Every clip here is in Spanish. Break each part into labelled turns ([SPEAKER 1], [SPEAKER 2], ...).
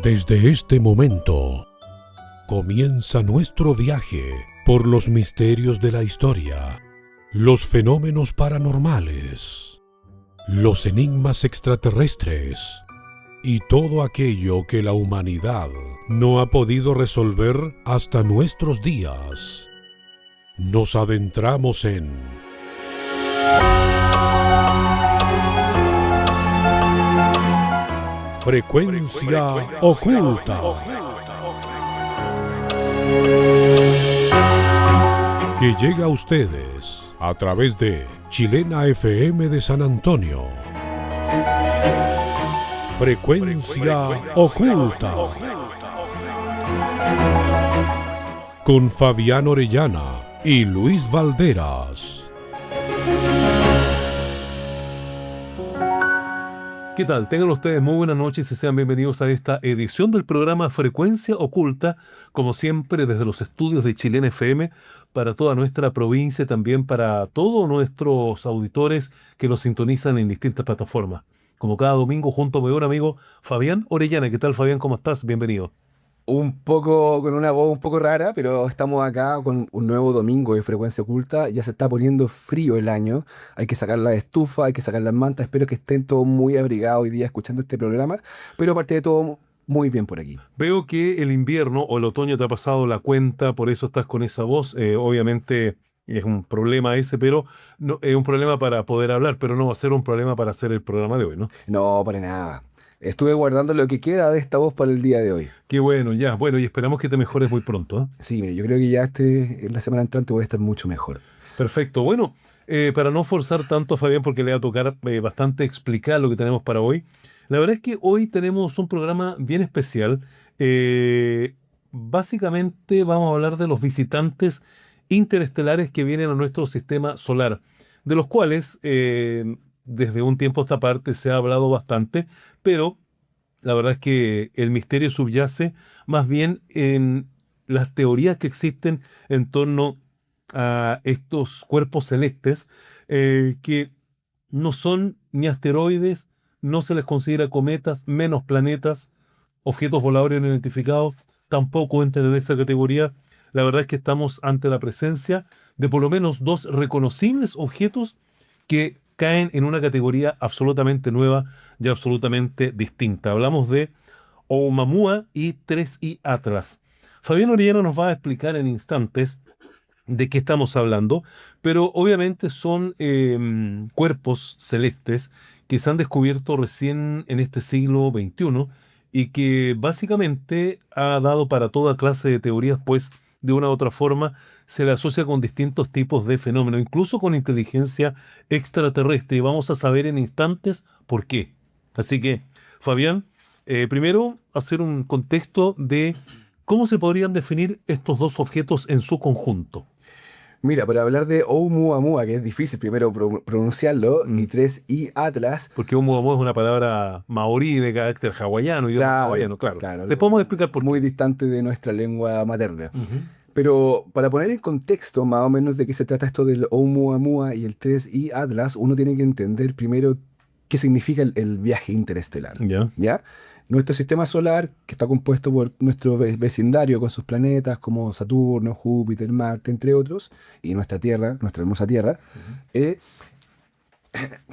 [SPEAKER 1] Desde este momento comienza nuestro viaje por los misterios de la historia, los fenómenos paranormales, los enigmas extraterrestres y todo aquello que la humanidad no ha podido resolver hasta nuestros días. Nos adentramos en Frecuencia Oculta, que llega a ustedes a través de Chilena FM de San Antonio. Frecuencia Oculta, con Fabián Orellana y Luis Valderas.
[SPEAKER 2] ¿Qué tal? Tengan ustedes muy buenas noches y sean bienvenidos a esta edición del programa Frecuencia Oculta, como siempre desde los estudios de Chilena FM, para toda nuestra provincia y también para todos nuestros auditores que nos sintonizan en distintas plataformas. Como cada domingo, junto a mi buen amigo Fabián Orellana. ¿Qué tal, Fabián? ¿Cómo estás? Bienvenido.
[SPEAKER 3] Un poco con una voz un poco rara, pero estamos acá con un nuevo domingo de Frecuencia Oculta. Ya se está poniendo frío el año. Hay que sacar la estufa, hay que sacar las mantas. Espero que estén todos muy abrigados hoy día escuchando este programa. Pero aparte de todo, muy bien por aquí.
[SPEAKER 2] Veo que el invierno o el otoño te ha pasado la cuenta, por eso estás con esa voz. Obviamente es un problema ese, pero no, es un problema para poder hablar, pero no va a ser un problema para hacer el programa de hoy, ¿no?
[SPEAKER 3] No, para nada. Estuve guardando lo que queda de esta voz para el día de hoy.
[SPEAKER 2] Qué bueno, ya. Bueno, y esperamos que te mejores muy pronto, ¿eh?
[SPEAKER 3] Sí, mire, yo creo que ya en la semana entrante voy a estar mucho mejor.
[SPEAKER 2] Perfecto. Bueno, para no forzar tanto a Fabián, porque le va a tocar bastante explicar lo que tenemos para hoy. La verdad es que hoy tenemos un programa bien especial. Básicamente vamos a hablar de los visitantes interestelares que vienen a nuestro sistema solar, de los cuales desde un tiempo a esta parte se ha hablado bastante, pero la verdad es que el misterio subyace más bien en las teorías que existen en torno a estos cuerpos celestes que no son ni asteroides, no se les considera cometas, menos planetas, objetos voladores no identificados, tampoco entran en esa categoría. La verdad es que estamos ante la presencia de por lo menos dos reconocibles objetos que caen en una categoría absolutamente nueva y absolutamente distinta. Hablamos de Oumuamua y 3I Atlas. Fabián Orellana nos va a explicar en instantes de qué estamos hablando, pero obviamente son cuerpos celestes que se han descubierto recién en este siglo XXI y que básicamente ha dado para toda clase de teorías, pues de una u otra forma se le asocia con distintos tipos de fenómenos, incluso con inteligencia extraterrestre, y vamos a saber en instantes por qué. Así que, Fabián, primero hacer un contexto de cómo se podrían definir estos dos objetos en su conjunto.
[SPEAKER 3] Mira, para hablar de Oumuamua, que es difícil primero pronunciarlo, y 3I Atlas.
[SPEAKER 2] Porque Oumuamua es una palabra maorí de carácter hawaiano, idioma hawaiano, claro.
[SPEAKER 3] Claro.
[SPEAKER 2] Le podemos explicar por qué.
[SPEAKER 3] Muy distante de nuestra lengua materna.
[SPEAKER 2] Ujú.
[SPEAKER 3] Pero para poner en contexto más o menos de qué se trata esto del Oumuamua y el 3I Atlas, uno tiene que entender primero qué significa el viaje interestelar.
[SPEAKER 2] Ya.
[SPEAKER 3] ¿Ya? Nuestro sistema solar, que está compuesto por nuestro vecindario con sus planetas como Saturno, Júpiter, Marte, entre otros, y nuestra Tierra, nuestra hermosa Tierra,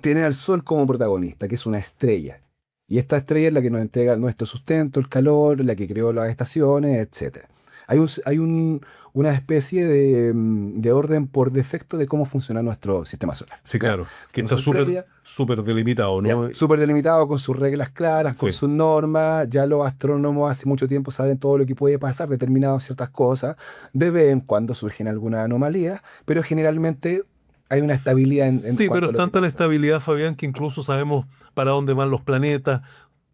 [SPEAKER 3] tiene al Sol como protagonista, que es una estrella. Y esta estrella es la que nos entrega nuestro sustento, el calor, la que creó las estaciones, etc. Hay una especie de orden por defecto de cómo funciona nuestro sistema solar.
[SPEAKER 2] Sí, claro. Que
[SPEAKER 3] Nuestra
[SPEAKER 2] está
[SPEAKER 3] estrella,
[SPEAKER 2] súper delimitado, ¿no?
[SPEAKER 3] súper delimitado, con sus reglas claras, con
[SPEAKER 2] Sí.
[SPEAKER 3] sus normas. Ya los astrónomos hace mucho tiempo saben todo lo que puede pasar, determinadas ciertas cosas. De vez en cuando surgen alguna anomalía, pero generalmente hay una estabilidad en
[SPEAKER 2] Sí,
[SPEAKER 3] cuanto
[SPEAKER 2] pero
[SPEAKER 3] a
[SPEAKER 2] es
[SPEAKER 3] lo que
[SPEAKER 2] tanta la
[SPEAKER 3] pasa.
[SPEAKER 2] estabilidad, Fabián, que incluso sabemos para dónde van los planetas,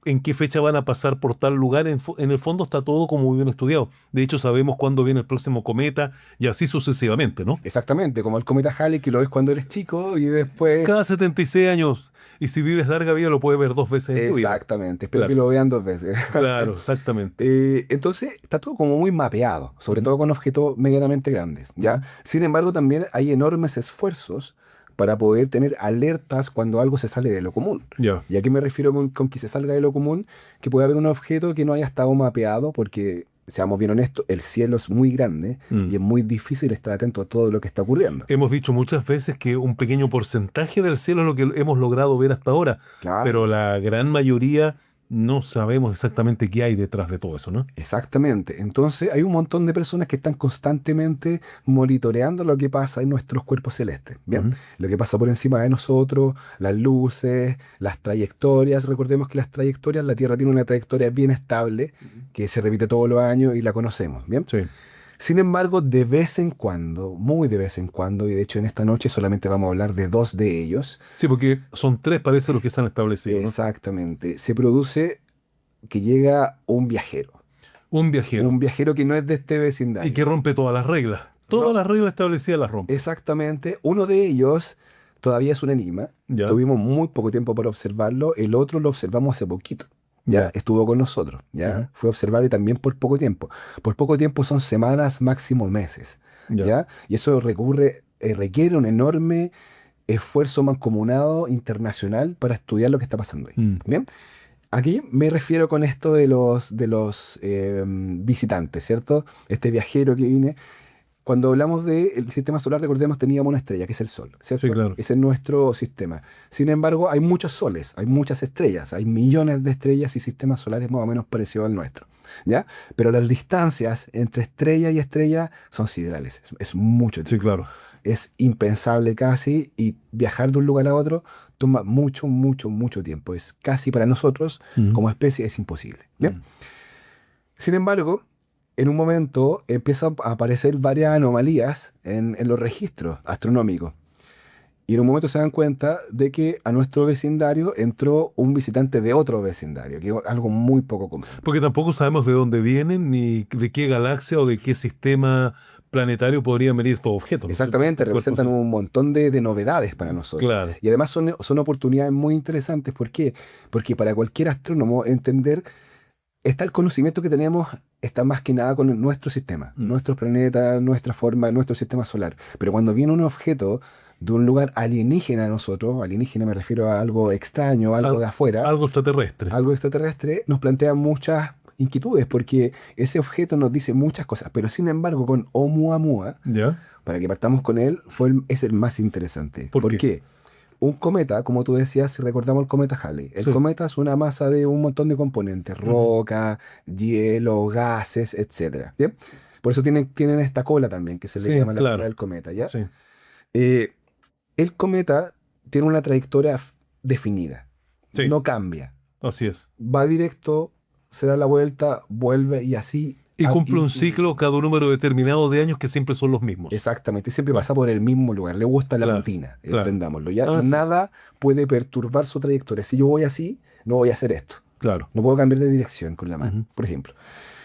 [SPEAKER 2] en qué fecha van a pasar por tal lugar. En el fondo está todo como muy bien estudiado. De hecho, sabemos cuándo viene el próximo cometa y así sucesivamente, ¿no?
[SPEAKER 3] Exactamente, como el cometa Halley, que lo ves cuando eres chico y después...
[SPEAKER 2] Cada 76 años, y si vives larga vida, lo puedes ver 2 veces en tu vida.
[SPEAKER 3] Exactamente, espero
[SPEAKER 2] Claro.
[SPEAKER 3] que lo vean 2 veces.
[SPEAKER 2] Claro, exactamente.
[SPEAKER 3] Entonces está todo como muy mapeado, sobre todo con objetos medianamente grandes, ¿ya?
[SPEAKER 2] Ujú.
[SPEAKER 3] Sin embargo, también hay enormes esfuerzos para poder tener alertas cuando algo se sale de lo común.
[SPEAKER 2] Ya.
[SPEAKER 3] ¿Y a qué me refiero con que se salga de lo común? Que puede haber un objeto que no haya estado mapeado porque, seamos bien honestos, el cielo es muy grande y es muy difícil estar atento a todo lo que está ocurriendo.
[SPEAKER 2] Hemos dicho muchas veces que un pequeño porcentaje del cielo es lo que hemos logrado ver hasta ahora,
[SPEAKER 3] Claro.
[SPEAKER 2] pero la gran mayoría no sabemos exactamente qué hay detrás de todo eso, ¿no?
[SPEAKER 3] Exactamente. Entonces hay un montón de personas que están constantemente monitoreando lo que pasa en nuestros cuerpos celestes. Bien,
[SPEAKER 2] Ujú.
[SPEAKER 3] lo que pasa por encima de nosotros, las luces, las trayectorias. Recordemos que las trayectorias, la Tierra tiene una trayectoria bien estable que se repite todos los años y la conocemos. Bien.
[SPEAKER 2] Sí.
[SPEAKER 3] Sin embargo, de vez en cuando, muy de vez en cuando, y de hecho en esta noche solamente vamos a hablar de 2 de ellos,
[SPEAKER 2] Sí, porque son 3, parece, los que se han establecido, ¿no?
[SPEAKER 3] exactamente, se produce que llega un viajero.
[SPEAKER 2] Un viajero.
[SPEAKER 3] Un viajero que no es de este
[SPEAKER 2] Y
[SPEAKER 3] vecindario.
[SPEAKER 2] que rompe todas las reglas. Todas
[SPEAKER 3] No.
[SPEAKER 2] las reglas establecidas las rompe.
[SPEAKER 3] Exactamente. Uno de ellos todavía es un enigma.
[SPEAKER 2] Ya.
[SPEAKER 3] Tuvimos muy poco tiempo para observarlo. El otro lo observamos hace poquito. Ya,
[SPEAKER 2] Ya.
[SPEAKER 3] estuvo con nosotros. Ya,
[SPEAKER 2] Ujú.
[SPEAKER 3] fue a observar y también por poco tiempo. Por poco tiempo son semanas, máximo meses.
[SPEAKER 2] Ya.
[SPEAKER 3] ¿Ya? Y eso requiere un enorme esfuerzo mancomunado internacional para estudiar lo que está pasando ahí. Bien. Aquí me refiero con esto de los visitantes, ¿cierto? Este viajero que viene. Cuando hablamos del sistema solar, recordemos, teníamos una estrella, que es el Sol, ¿cierto?
[SPEAKER 2] Sí, claro.
[SPEAKER 3] Ese es nuestro sistema. Sin embargo, hay muchos soles, hay muchas estrellas, hay millones de estrellas y sistemas solares más o menos parecidos al nuestro, ¿ya? Pero las distancias entre estrella y estrella son siderales, es mucho tiempo.
[SPEAKER 2] Sí, claro.
[SPEAKER 3] Es impensable casi, y viajar de un lugar a otro toma mucho, mucho, mucho tiempo. Es casi para nosotros, como especie, es imposible. ¿Bien? Sin embargo, en un momento empiezan a aparecer varias anomalías en los registros astronómicos. Y en un momento se dan cuenta de que a nuestro vecindario entró un visitante de otro vecindario, que es algo muy poco común.
[SPEAKER 2] Porque tampoco sabemos de dónde vienen, ni de qué galaxia o de qué sistema planetario podrían venir estos objetos, ¿no es cierto?
[SPEAKER 3] Exactamente,
[SPEAKER 2] Cuerpos-
[SPEAKER 3] representan un montón de novedades para nosotros.
[SPEAKER 2] Claro.
[SPEAKER 3] Y además son oportunidades muy interesantes. ¿Por qué? Porque para cualquier astrónomo entender, está el conocimiento que tenemos, está más que nada con nuestro sistema, nuestro planeta, nuestra forma, nuestro sistema solar. Pero cuando viene un objeto de un lugar alienígena a nosotros, alienígena me refiero a algo extraño, algo de afuera,
[SPEAKER 2] Algo extraterrestre.
[SPEAKER 3] algo extraterrestre, nos plantea muchas inquietudes, porque ese objeto nos dice muchas cosas. Pero sin embargo, con Oumuamua,
[SPEAKER 2] ¿Ya?
[SPEAKER 3] para que partamos con él, es el más interesante.
[SPEAKER 2] ¿Por
[SPEAKER 3] ¿Por
[SPEAKER 2] qué?
[SPEAKER 3] qué? Un cometa, como tú decías, si recordamos el cometa Halley. El
[SPEAKER 2] Sí.
[SPEAKER 3] cometa es una masa de un montón de componentes, roca, hielo, gases, etc. ¿Bien? Por eso tienen esta cola también, que se le
[SPEAKER 2] Sí,
[SPEAKER 3] llama la
[SPEAKER 2] claro.
[SPEAKER 3] cola del cometa, ¿ya?
[SPEAKER 2] Sí.
[SPEAKER 3] El cometa tiene una trayectoria definida.
[SPEAKER 2] Sí.
[SPEAKER 3] No cambia.
[SPEAKER 2] Así es.
[SPEAKER 3] Va directo, se da la vuelta, vuelve y así.
[SPEAKER 2] Y
[SPEAKER 3] ad
[SPEAKER 2] cumple un
[SPEAKER 3] infinitum.
[SPEAKER 2] ciclo cada un número determinado de años que siempre son los mismos.
[SPEAKER 3] Exactamente, siempre pasa por el mismo lugar, le gusta la
[SPEAKER 2] Claro,
[SPEAKER 3] rutina,
[SPEAKER 2] claro.
[SPEAKER 3] entendámoslo, ¿ya?
[SPEAKER 2] Ah,
[SPEAKER 3] Y
[SPEAKER 2] sí.
[SPEAKER 3] nada puede perturbar su trayectoria. Si yo voy así, no voy a hacer esto.
[SPEAKER 2] Claro.
[SPEAKER 3] No puedo cambiar de dirección con la mano, por ejemplo.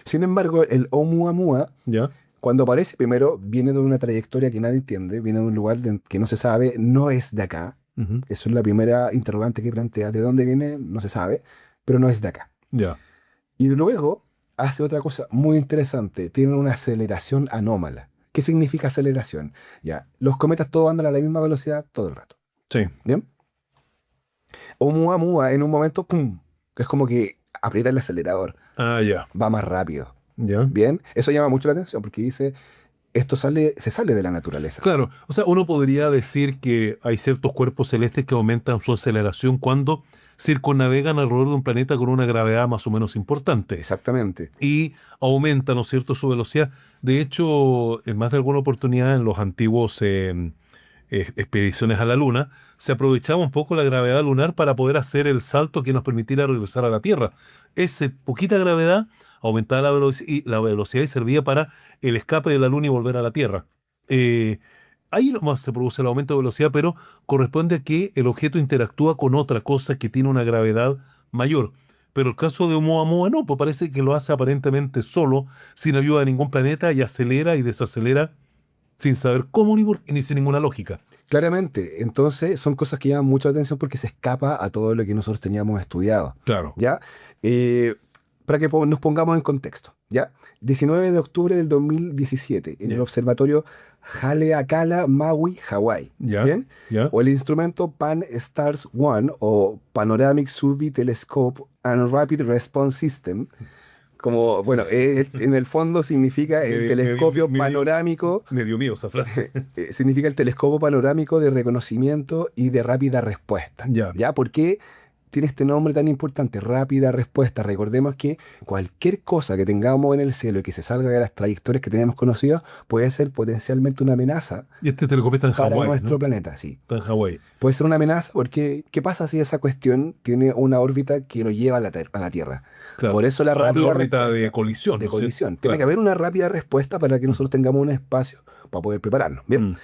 [SPEAKER 3] Sin embargo, el Oumuamua,
[SPEAKER 2] ¿Ya?
[SPEAKER 3] cuando aparece primero, viene de una trayectoria que nadie entiende, viene de un lugar que no se sabe, no es de acá.
[SPEAKER 2] Ujú.
[SPEAKER 3] Eso es la primera interrogante que plantea. ¿De dónde viene? No se sabe, pero no es de acá.
[SPEAKER 2] Ya.
[SPEAKER 3] Y luego hace otra cosa muy interesante. Tiene una aceleración anómala. ¿Qué significa aceleración? Ya, los cometas todos andan a la misma velocidad todo el rato.
[SPEAKER 2] Sí.
[SPEAKER 3] ¿Bien? Oumuamua en un momento, ¡pum! Es como que aprieta el acelerador.
[SPEAKER 2] Ah, ya.
[SPEAKER 3] Va más rápido.
[SPEAKER 2] Ya.
[SPEAKER 3] ¿Bien? Eso llama mucho la atención porque dice, esto se sale de la naturaleza.
[SPEAKER 2] Claro, o sea, uno podría decir que hay ciertos cuerpos celestes que aumentan su aceleración cuando circunnavegan alrededor de un planeta con una gravedad más o menos importante
[SPEAKER 3] Exactamente.
[SPEAKER 2] y aumentan, ¿no es cierto?, su velocidad. De hecho, en más de alguna oportunidad en los antiguos expediciones a la Luna, se aprovechaba un poco la gravedad lunar para poder hacer el salto que nos permitiera regresar a la Tierra. Esa poquita gravedad aumentaba la velocidad y servía para el escape de la Luna y volver a la Tierra. Ahí nomás se produce el aumento de velocidad, pero corresponde a que el objeto interactúa con otra cosa que tiene una gravedad mayor. Pero el caso de Oumuamua no, pues parece que lo hace aparentemente solo, sin ayuda de ningún planeta, y acelera y desacelera sin saber cómo ni sin ninguna lógica.
[SPEAKER 3] Claramente. Entonces son cosas que llaman mucha atención porque se escapa a todo lo que nosotros teníamos estudiado.
[SPEAKER 2] Claro.
[SPEAKER 3] ¿Ya? para que nos pongamos en contexto, ¿ya? 19 de octubre del 2017, en el observatorio Haleakala, Maui, Hawái.
[SPEAKER 2] Ya,
[SPEAKER 3] ¿Bien?
[SPEAKER 2] ya.
[SPEAKER 3] O el instrumento Pan-STARRS 1 o Panoramic Survey Telescope and Rapid Response System. Como, bueno, en el fondo significa el telescopio panorámico.
[SPEAKER 2] Medio mío esa frase.
[SPEAKER 3] Significa el telescopio panorámico de reconocimiento y de rápida respuesta.
[SPEAKER 2] Ya.
[SPEAKER 3] ¿Ya? ¿Por qué tiene este nombre tan importante? Rápida respuesta. Recordemos que cualquier cosa que tengamos en el cielo y que se salga de las trayectorias que tenemos conocidas puede ser potencialmente una amenaza
[SPEAKER 2] Y este telescopio está en
[SPEAKER 3] para
[SPEAKER 2] Hawái,
[SPEAKER 3] nuestro
[SPEAKER 2] ¿no?
[SPEAKER 3] planeta, sí.
[SPEAKER 2] Está en Hawái.
[SPEAKER 3] Puede ser una amenaza porque ¿qué pasa si esa cuestión tiene una órbita que lo lleva a la Tierra?
[SPEAKER 2] Claro.
[SPEAKER 3] Por eso la
[SPEAKER 2] A una
[SPEAKER 3] rápida
[SPEAKER 2] órbita de
[SPEAKER 3] respuesta,
[SPEAKER 2] colisión.
[SPEAKER 3] de
[SPEAKER 2] ¿no es cierto?
[SPEAKER 3] colisión. Tiene
[SPEAKER 2] Claro.
[SPEAKER 3] que haber una rápida respuesta para que nosotros tengamos un espacio para poder prepararnos. Bien.
[SPEAKER 2] Mm.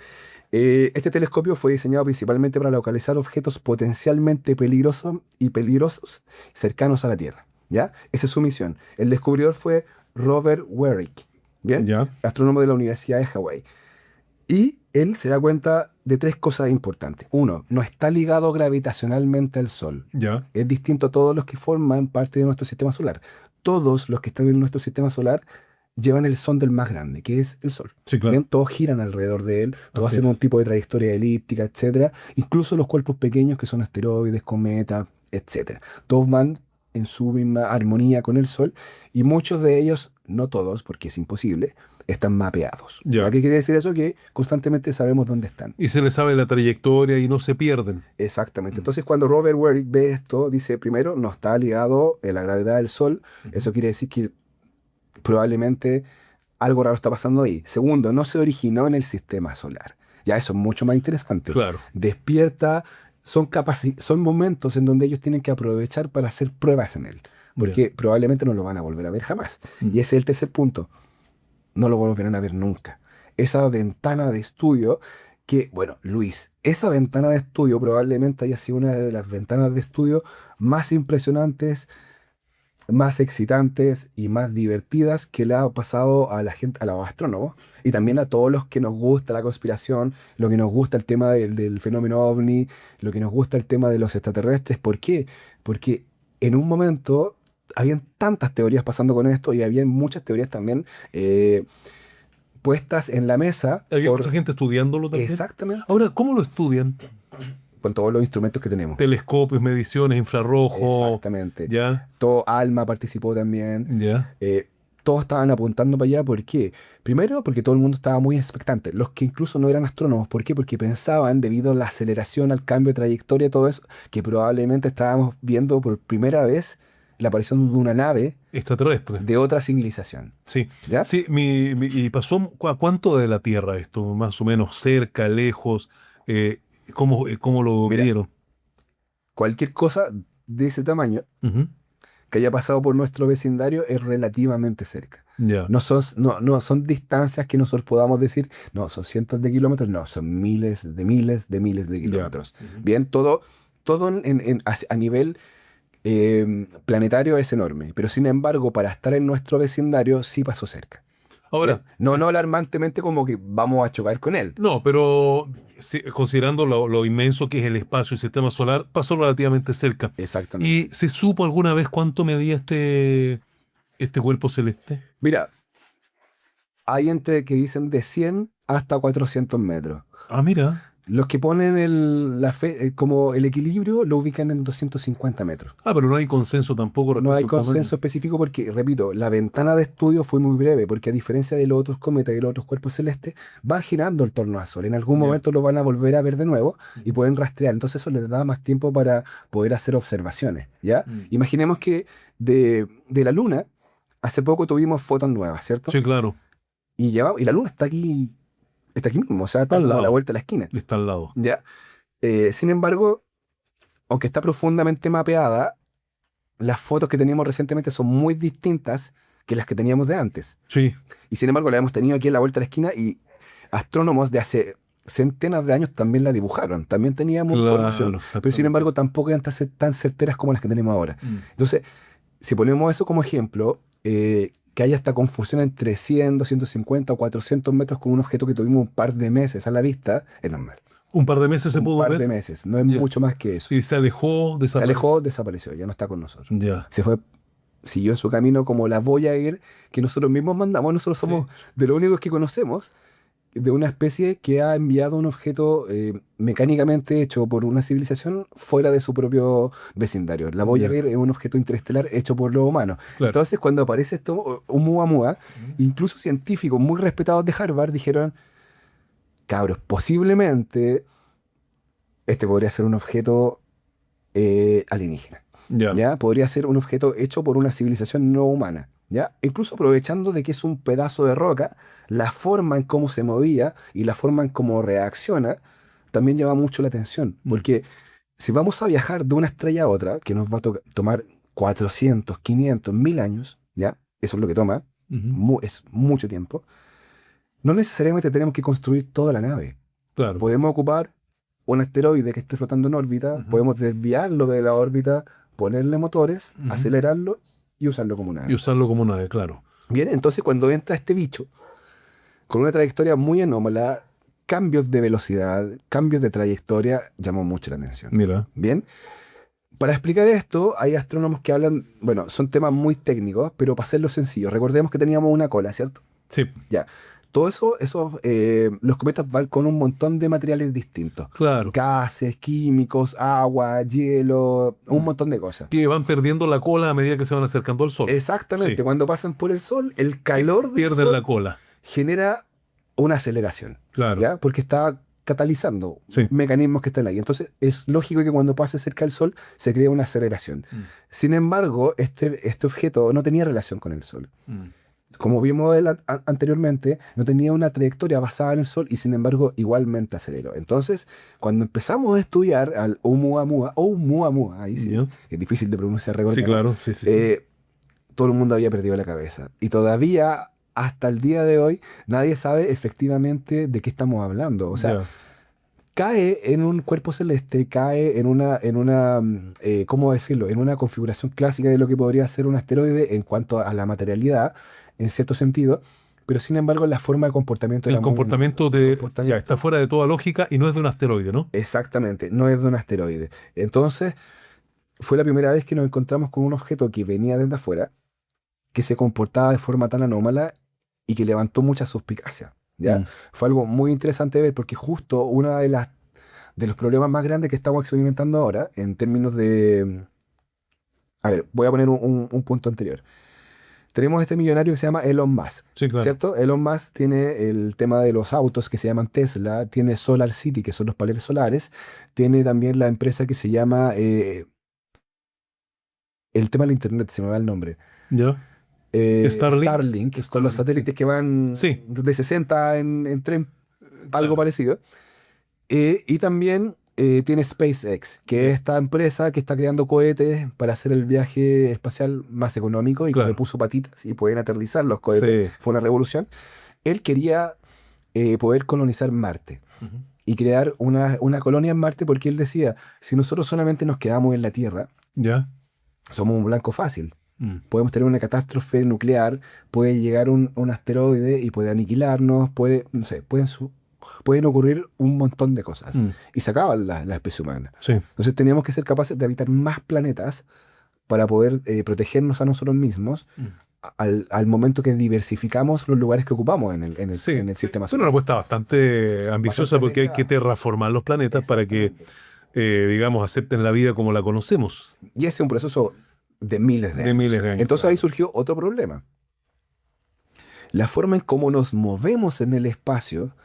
[SPEAKER 3] Este telescopio fue diseñado principalmente para localizar objetos potencialmente peligrosos cercanos a la Tierra. ¿Ya? Esa es su misión. El descubridor fue Robert Warwick, ¿bien?
[SPEAKER 2] Ya.
[SPEAKER 3] Astrónomo de la Universidad de Hawái. Y él se da cuenta de 3 cosas importantes. 1, no está ligado gravitacionalmente al Sol.
[SPEAKER 2] Ya.
[SPEAKER 3] Es distinto a todos los que forman parte de nuestro sistema solar. Todos los que están en nuestro sistema solar llevan el son del más grande, que es el Sol.
[SPEAKER 2] Sí, claro.
[SPEAKER 3] ¿Bien? Todos giran alrededor de él, todos
[SPEAKER 2] Así
[SPEAKER 3] hacen
[SPEAKER 2] es.
[SPEAKER 3] un tipo de trayectoria elíptica, etcétera. Incluso los cuerpos pequeños que son asteroides, cometas, etcétera. Todos van en su misma armonía con el Sol y muchos de ellos, no todos, porque es imposible, están mapeados.
[SPEAKER 2] Ya.
[SPEAKER 3] ¿Qué quiere decir eso? Que constantemente sabemos dónde están.
[SPEAKER 2] Y se le sabe la trayectoria y no se pierden.
[SPEAKER 3] Exactamente. Entonces, cuando Robert Warwick ve esto, dice, primero, no está ligado a la gravedad del Sol. Eso quiere decir que probablemente algo raro está pasando ahí. Segundo, no se originó en el sistema solar. Ya eso es mucho más interesante.
[SPEAKER 2] Claro.
[SPEAKER 3] Despierta, son momentos en donde ellos tienen que aprovechar para hacer pruebas en él. Porque probablemente no lo van a volver a ver jamás. Y ese es el tercer punto. No lo volverán a ver nunca. Esa ventana de estudio que, bueno, Luis, esa ventana de estudio probablemente haya sido una de las ventanas de estudio más impresionantes, más excitantes y más divertidas que le ha pasado a la gente, a los astrónomos y también a todos los que nos gusta la conspiración, lo que nos gusta el tema del fenómeno ovni, lo que nos gusta el tema de los extraterrestres. ¿Por qué? Porque en un momento habían tantas teorías pasando con esto y había muchas teorías también puestas en la mesa.
[SPEAKER 2] Había mucha gente estudiándolo también.
[SPEAKER 3] Exactamente.
[SPEAKER 2] Ahora, ¿cómo lo estudian?
[SPEAKER 3] Con todos los instrumentos que tenemos.
[SPEAKER 2] Telescopios, mediciones, infrarrojo.
[SPEAKER 3] Exactamente.
[SPEAKER 2] Ya.
[SPEAKER 3] Todo ALMA participó también.
[SPEAKER 2] Ya.
[SPEAKER 3] Todos estaban apuntando para allá. ¿Por qué? Primero, porque todo el mundo estaba muy expectante. Los que incluso no eran astrónomos. ¿Por qué? Porque pensaban, debido a la aceleración, al cambio de trayectoria, todo eso, que probablemente estábamos viendo por primera vez la aparición de una nave
[SPEAKER 2] Extraterrestre.
[SPEAKER 3] de otra civilización.
[SPEAKER 2] Sí.
[SPEAKER 3] ¿Ya?
[SPEAKER 2] Sí, y pasó ¿a cuánto de la Tierra esto? Más o menos, cerca, lejos. ¿Cómo lo
[SPEAKER 3] Mira.
[SPEAKER 2] vieron?
[SPEAKER 3] Cualquier cosa de ese tamaño
[SPEAKER 2] Ujú.
[SPEAKER 3] que haya pasado por nuestro vecindario es relativamente cerca.
[SPEAKER 2] Ya.
[SPEAKER 3] No son distancias que nosotros podamos decir, no, son cientos de kilómetros, no, son miles de kilómetros. Bien, todo a nivel planetario es enorme, pero sin embargo, para estar en nuestro vecindario sí pasó cerca.
[SPEAKER 2] Ahora,
[SPEAKER 3] No alarmantemente como que vamos a chocar con él.
[SPEAKER 2] no, pero considerando lo inmenso que es el espacio y el sistema solar, pasó relativamente cerca.
[SPEAKER 3] Exactamente.
[SPEAKER 2] ¿Y se supo alguna vez cuánto medía este cuerpo celeste?
[SPEAKER 3] Mira, hay entre que dicen de 100 hasta 400 metros.
[SPEAKER 2] Ah, mira.
[SPEAKER 3] Los que ponen como el equilibrio lo ubican en 250 metros.
[SPEAKER 2] Ah, pero no hay consenso tampoco.
[SPEAKER 3] No hay
[SPEAKER 2] respecto al tamaño.
[SPEAKER 3] consenso específico porque, repito, la ventana de estudio fue muy breve, porque a diferencia de los otros cometas y los otros cuerpos celestes, van girando en torno al Sol. En algún
[SPEAKER 2] Ya.
[SPEAKER 3] momento lo van a volver a ver de nuevo y pueden rastrear. Entonces eso les da más tiempo para poder hacer observaciones, ¿ya? Imaginemos que de la Luna, hace poco tuvimos fotos nuevas, ¿cierto?
[SPEAKER 2] Sí, claro.
[SPEAKER 3] Y la Luna está aquí mismo, o sea, está
[SPEAKER 2] Al
[SPEAKER 3] como a
[SPEAKER 2] lado.
[SPEAKER 3] la vuelta de la esquina,
[SPEAKER 2] Está al lado.
[SPEAKER 3] ¿ya? Sin embargo, aunque está profundamente mapeada, las fotos que teníamos recientemente son muy distintas que las que teníamos de antes.
[SPEAKER 2] Sí.
[SPEAKER 3] Y sin embargo, la hemos tenido aquí en la vuelta de la esquina y astrónomos de hace centenas de años también la dibujaron. También teníamos
[SPEAKER 2] Claro,
[SPEAKER 3] información. Pero sin
[SPEAKER 2] exactamente.
[SPEAKER 3] embargo, tampoco eran tan certeras como las que tenemos ahora. Entonces, si ponemos eso como ejemplo, que haya esta confusión entre 100, 250 o 400 metros con un objeto que tuvimos un par de meses a la vista, es normal.
[SPEAKER 2] Un par de meses se
[SPEAKER 3] Un
[SPEAKER 2] pudo
[SPEAKER 3] par
[SPEAKER 2] ver.
[SPEAKER 3] de meses, no es
[SPEAKER 2] Ya.
[SPEAKER 3] mucho más que eso.
[SPEAKER 2] Y se alejó,
[SPEAKER 3] Se
[SPEAKER 2] desapareció.
[SPEAKER 3] alejó, desapareció, ya no está con nosotros.
[SPEAKER 2] Ya.
[SPEAKER 3] Se fue siguió su camino como la Voyager que nosotros mismos mandamos. Nosotros somos de los únicos que conocemos de una especie que ha enviado un objeto mecánicamente hecho por una civilización fuera de su propio vecindario. La Voyager es un objeto interestelar hecho por los humanos.
[SPEAKER 2] Claro.
[SPEAKER 3] Entonces, cuando aparece esto, Oumuamua, incluso científicos muy respetados de Harvard dijeron, cabros, posiblemente este podría ser un objeto alienígena. ¿Ya? Podría ser un objeto hecho por una civilización no humana. ¿Ya? Incluso aprovechando de que es un pedazo de roca, la forma en cómo se movía y la forma en cómo reacciona también llama mucho la atención. Porque si vamos a viajar de una estrella a otra, que nos va a tomar 400, 500, 1000 años, ¿ya? Eso es lo que toma, es mucho tiempo, no necesariamente tenemos que construir toda la nave.
[SPEAKER 2] Claro.
[SPEAKER 3] Podemos ocupar un asteroide que esté flotando en órbita, podemos desviarlo de la órbita, ponerle motores, acelerarlo y usarlo como nave.
[SPEAKER 2] Y usarlo como nave, claro.
[SPEAKER 3] Bien, entonces cuando entra este bicho con una trayectoria muy anómala, cambios de velocidad, cambios de trayectoria, llamó mucho la atención.
[SPEAKER 2] Mira.
[SPEAKER 3] Bien, para explicar esto, hay astrónomos que hablan, bueno, son temas muy técnicos, pero para hacerlo sencillo, recordemos que teníamos una cola, ¿cierto?
[SPEAKER 2] Sí.
[SPEAKER 3] Ya. Todo eso, los cometas van con un montón de materiales distintos.
[SPEAKER 2] Claro.
[SPEAKER 3] Gases, químicos, agua, hielo, un montón de cosas.
[SPEAKER 2] Que van perdiendo la cola a medida que se van acercando al Sol.
[SPEAKER 3] Exactamente.
[SPEAKER 2] Sí.
[SPEAKER 3] Cuando pasan por el Sol, el calor del
[SPEAKER 2] Pierden
[SPEAKER 3] Sol
[SPEAKER 2] la cola.
[SPEAKER 3] genera una aceleración.
[SPEAKER 2] Claro.
[SPEAKER 3] ¿Ya? Porque está catalizando mecanismos que están ahí. Entonces, es lógico que cuando pase cerca del Sol se crea una aceleración. Sin embargo, este objeto no tenía relación con el Sol. Como vimos anteriormente, no tenía una trayectoria basada en el Sol y sin embargo igualmente aceleró. Entonces, cuando empezamos a estudiar al Oumuamua, ahí sí, es difícil de pronunciar,
[SPEAKER 2] Sí, claro. Sí.
[SPEAKER 3] Todo el mundo había perdido la cabeza. Y todavía, hasta el día de hoy, nadie sabe efectivamente de qué estamos hablando. O sea, cae en un cuerpo celeste, cae en una ¿cómo decirlo? En una configuración clásica de lo que podría ser un asteroide en cuanto a la materialidad, en cierto sentido, pero sin embargo la forma de comportamiento
[SPEAKER 2] El
[SPEAKER 3] era
[SPEAKER 2] comportamiento ya está fuera de toda lógica y no es de un asteroide, ¿no?
[SPEAKER 3] Exactamente, no es de un asteroide. Entonces, fue la primera vez que nos encontramos con un objeto que venía desde afuera, que se comportaba de forma tan anómala y que levantó mucha suspicacia. ¿Ya? Fue algo muy interesante de ver porque justo uno de los problemas más grandes que estamos experimentando ahora, en términos de... A ver, voy a poner un punto anterior. Tenemos este millonario que se llama Elon Musk, ¿cierto? Elon Musk tiene el tema de los autos que se llaman Tesla, tiene Solar City, que son los paneles solares, tiene también la empresa que se llama... el tema del internet, se me va el nombre.
[SPEAKER 2] ¿Ya?
[SPEAKER 3] Starlink, que son los satélites que van de 60 en tren, algo parecido. Y también tiene SpaceX, que es esta empresa que está creando cohetes para hacer el viaje espacial más económico y que le puso patitas y pueden aterrizar los cohetes. Fue una revolución. Él quería poder colonizar Marte y crear una colonia en Marte porque él decía, si nosotros solamente nos quedamos en la Tierra, somos un blanco fácil. Podemos tener una catástrofe nuclear, puede llegar un asteroide y puede aniquilarnos, pueden ocurrir un montón de cosas. Y se acaba la especie humana. Entonces teníamos que ser capaces de habitar más planetas para poder protegernos a nosotros mismos al momento que diversificamos los lugares que ocupamos en el sistema solar.
[SPEAKER 2] Es una propuesta bastante ambiciosa porque hay que terraformar los planetas para que, digamos, acepten la vida como la conocemos.
[SPEAKER 3] Y ese es un proceso de miles de años. Entonces ahí surgió otro problema. La forma en cómo nos movemos en el espacio,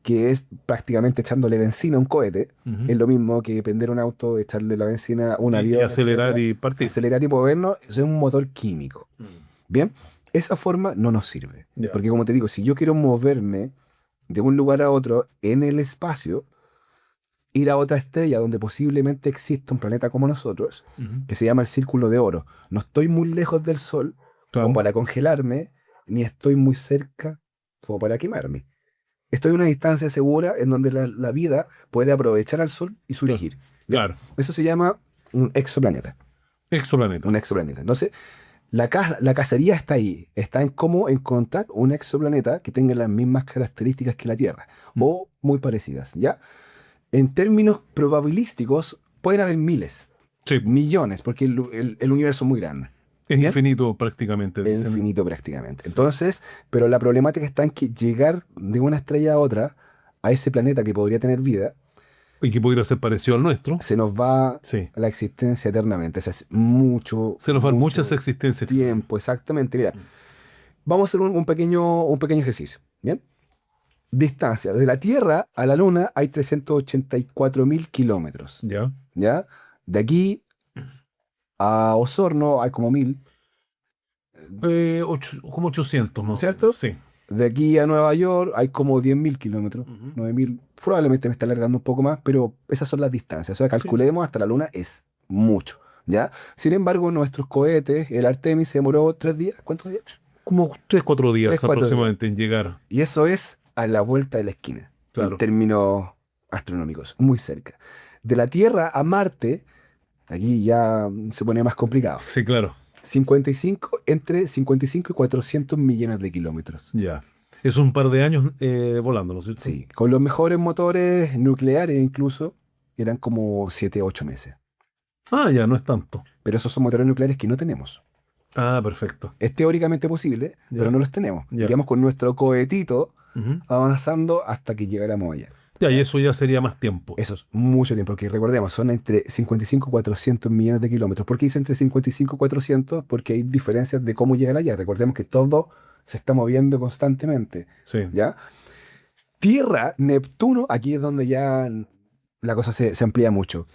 [SPEAKER 3] que es prácticamente echándole benzina a un cohete, es lo mismo que prender un auto, echarle la benzina a un avión,
[SPEAKER 2] y acelerar y partir.
[SPEAKER 3] Acelerar y movernos, eso es un motor químico. Bien, esa forma no nos sirve. Porque como te digo, si yo quiero moverme de un lugar a otro en el espacio, ir a otra estrella donde posiblemente exista un planeta como nosotros, que se llama el Círculo de Oro. No estoy muy lejos del Sol como para congelarme, ni estoy muy cerca como para quemarme. Estoy a una distancia segura en donde la vida puede aprovechar al Sol y surgir.
[SPEAKER 2] Claro.
[SPEAKER 3] Eso se llama un exoplaneta.
[SPEAKER 2] Un
[SPEAKER 3] exoplaneta. Entonces, la cacería está ahí. Está en cómo encontrar un exoplaneta que tenga las mismas características que la Tierra, o muy parecidas, ¿ya? En términos probabilísticos, pueden haber miles, millones, porque el universo es muy grande.
[SPEAKER 2] Es
[SPEAKER 3] ¿Bien?
[SPEAKER 2] infinito prácticamente,
[SPEAKER 3] Es
[SPEAKER 2] dicen.
[SPEAKER 3] infinito prácticamente. Entonces, pero la problemática está en que llegar de una estrella a otra, a ese planeta que podría tener vida,
[SPEAKER 2] Y que pudiera ser parecido al nuestro.
[SPEAKER 3] se nos va
[SPEAKER 2] Sí.
[SPEAKER 3] la existencia eternamente. O sea, es mucho,
[SPEAKER 2] Se nos van muchas
[SPEAKER 3] mucho
[SPEAKER 2] existencias.
[SPEAKER 3] tiempo, exactamente. Mira, vamos a hacer un pequeño ejercicio. ¿Bien? Distancia. De la Tierra a la Luna hay 384.000 kilómetros.
[SPEAKER 2] Ya.
[SPEAKER 3] ¿Ya? De aquí a Osorno hay como 1.000,
[SPEAKER 2] Como 800, ¿no?
[SPEAKER 3] ¿cierto?
[SPEAKER 2] Sí.
[SPEAKER 3] De aquí a Nueva York hay como 10.000 kilómetros.
[SPEAKER 2] Ujú.
[SPEAKER 3] 9.000. Probablemente me está alargando un poco más, pero esas son las distancias. O sea, calculemos hasta la Luna es mucho. ¿Ya? Sin embargo, nuestros cohetes, el Artemis, se demoró 3 días. ¿Cuántos días?
[SPEAKER 2] Como 3, 4 días
[SPEAKER 3] 3, 4 días.
[SPEAKER 2] aproximadamente en llegar.
[SPEAKER 3] Y eso es a la vuelta de la esquina,
[SPEAKER 2] Claro.
[SPEAKER 3] en términos astronómicos, muy cerca. De la Tierra a Marte, aquí ya se pone más complicado.
[SPEAKER 2] Sí, claro.
[SPEAKER 3] Entre 55 y 400 millones de kilómetros.
[SPEAKER 2] Ya. Es un par de años volando, ¿no es cierto?
[SPEAKER 3] Sí, con los mejores motores nucleares incluso, eran como 7, 8 meses.
[SPEAKER 2] Ah, ya, no es tanto.
[SPEAKER 3] Pero esos son motores nucleares que no tenemos.
[SPEAKER 2] Ah, perfecto.
[SPEAKER 3] Es teóricamente posible,
[SPEAKER 2] Ya.
[SPEAKER 3] pero no los tenemos.
[SPEAKER 2] Ya.
[SPEAKER 3] Iríamos con nuestro cohetito
[SPEAKER 2] Ujú.
[SPEAKER 3] avanzando hasta que llegáramos allá.
[SPEAKER 2] Ya, y eso ya sería más tiempo.
[SPEAKER 3] Eso es mucho tiempo, porque recordemos, son entre 55 y 400 millones de kilómetros. ¿Por qué dice entre 55 y 400? Porque hay diferencias de cómo llegar allá. Recordemos que todo se está moviendo constantemente,
[SPEAKER 2] Sí.
[SPEAKER 3] ¿ya? Tierra, Neptuno, aquí es donde ya la cosa se amplía mucho.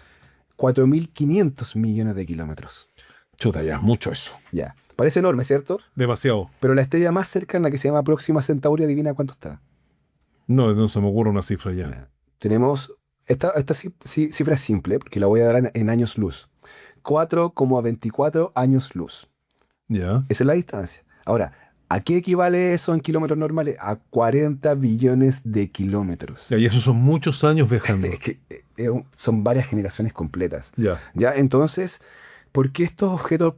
[SPEAKER 3] 4.500 millones de kilómetros.
[SPEAKER 2] Chuta, ya, mucho eso.
[SPEAKER 3] Ya. Parece enorme, ¿cierto?
[SPEAKER 2] Demasiado.
[SPEAKER 3] Pero la estrella más cercana, que se llama Próxima Centauri, adivina cuánto está.
[SPEAKER 2] No, no se me ocurre una cifra ya.
[SPEAKER 3] Ya. Tenemos, esta cifra es simple, porque la voy a dar en años luz. 4,24 años luz.
[SPEAKER 2] Ya.
[SPEAKER 3] Esa es la distancia. Ahora, ¿a qué equivale eso en kilómetros normales? A 40 billones de kilómetros.
[SPEAKER 2] Ya, y esos son muchos años viajando.
[SPEAKER 3] Es que son varias generaciones completas.
[SPEAKER 2] Ya.
[SPEAKER 3] ¿Ya? Entonces, ¿por qué estos objetos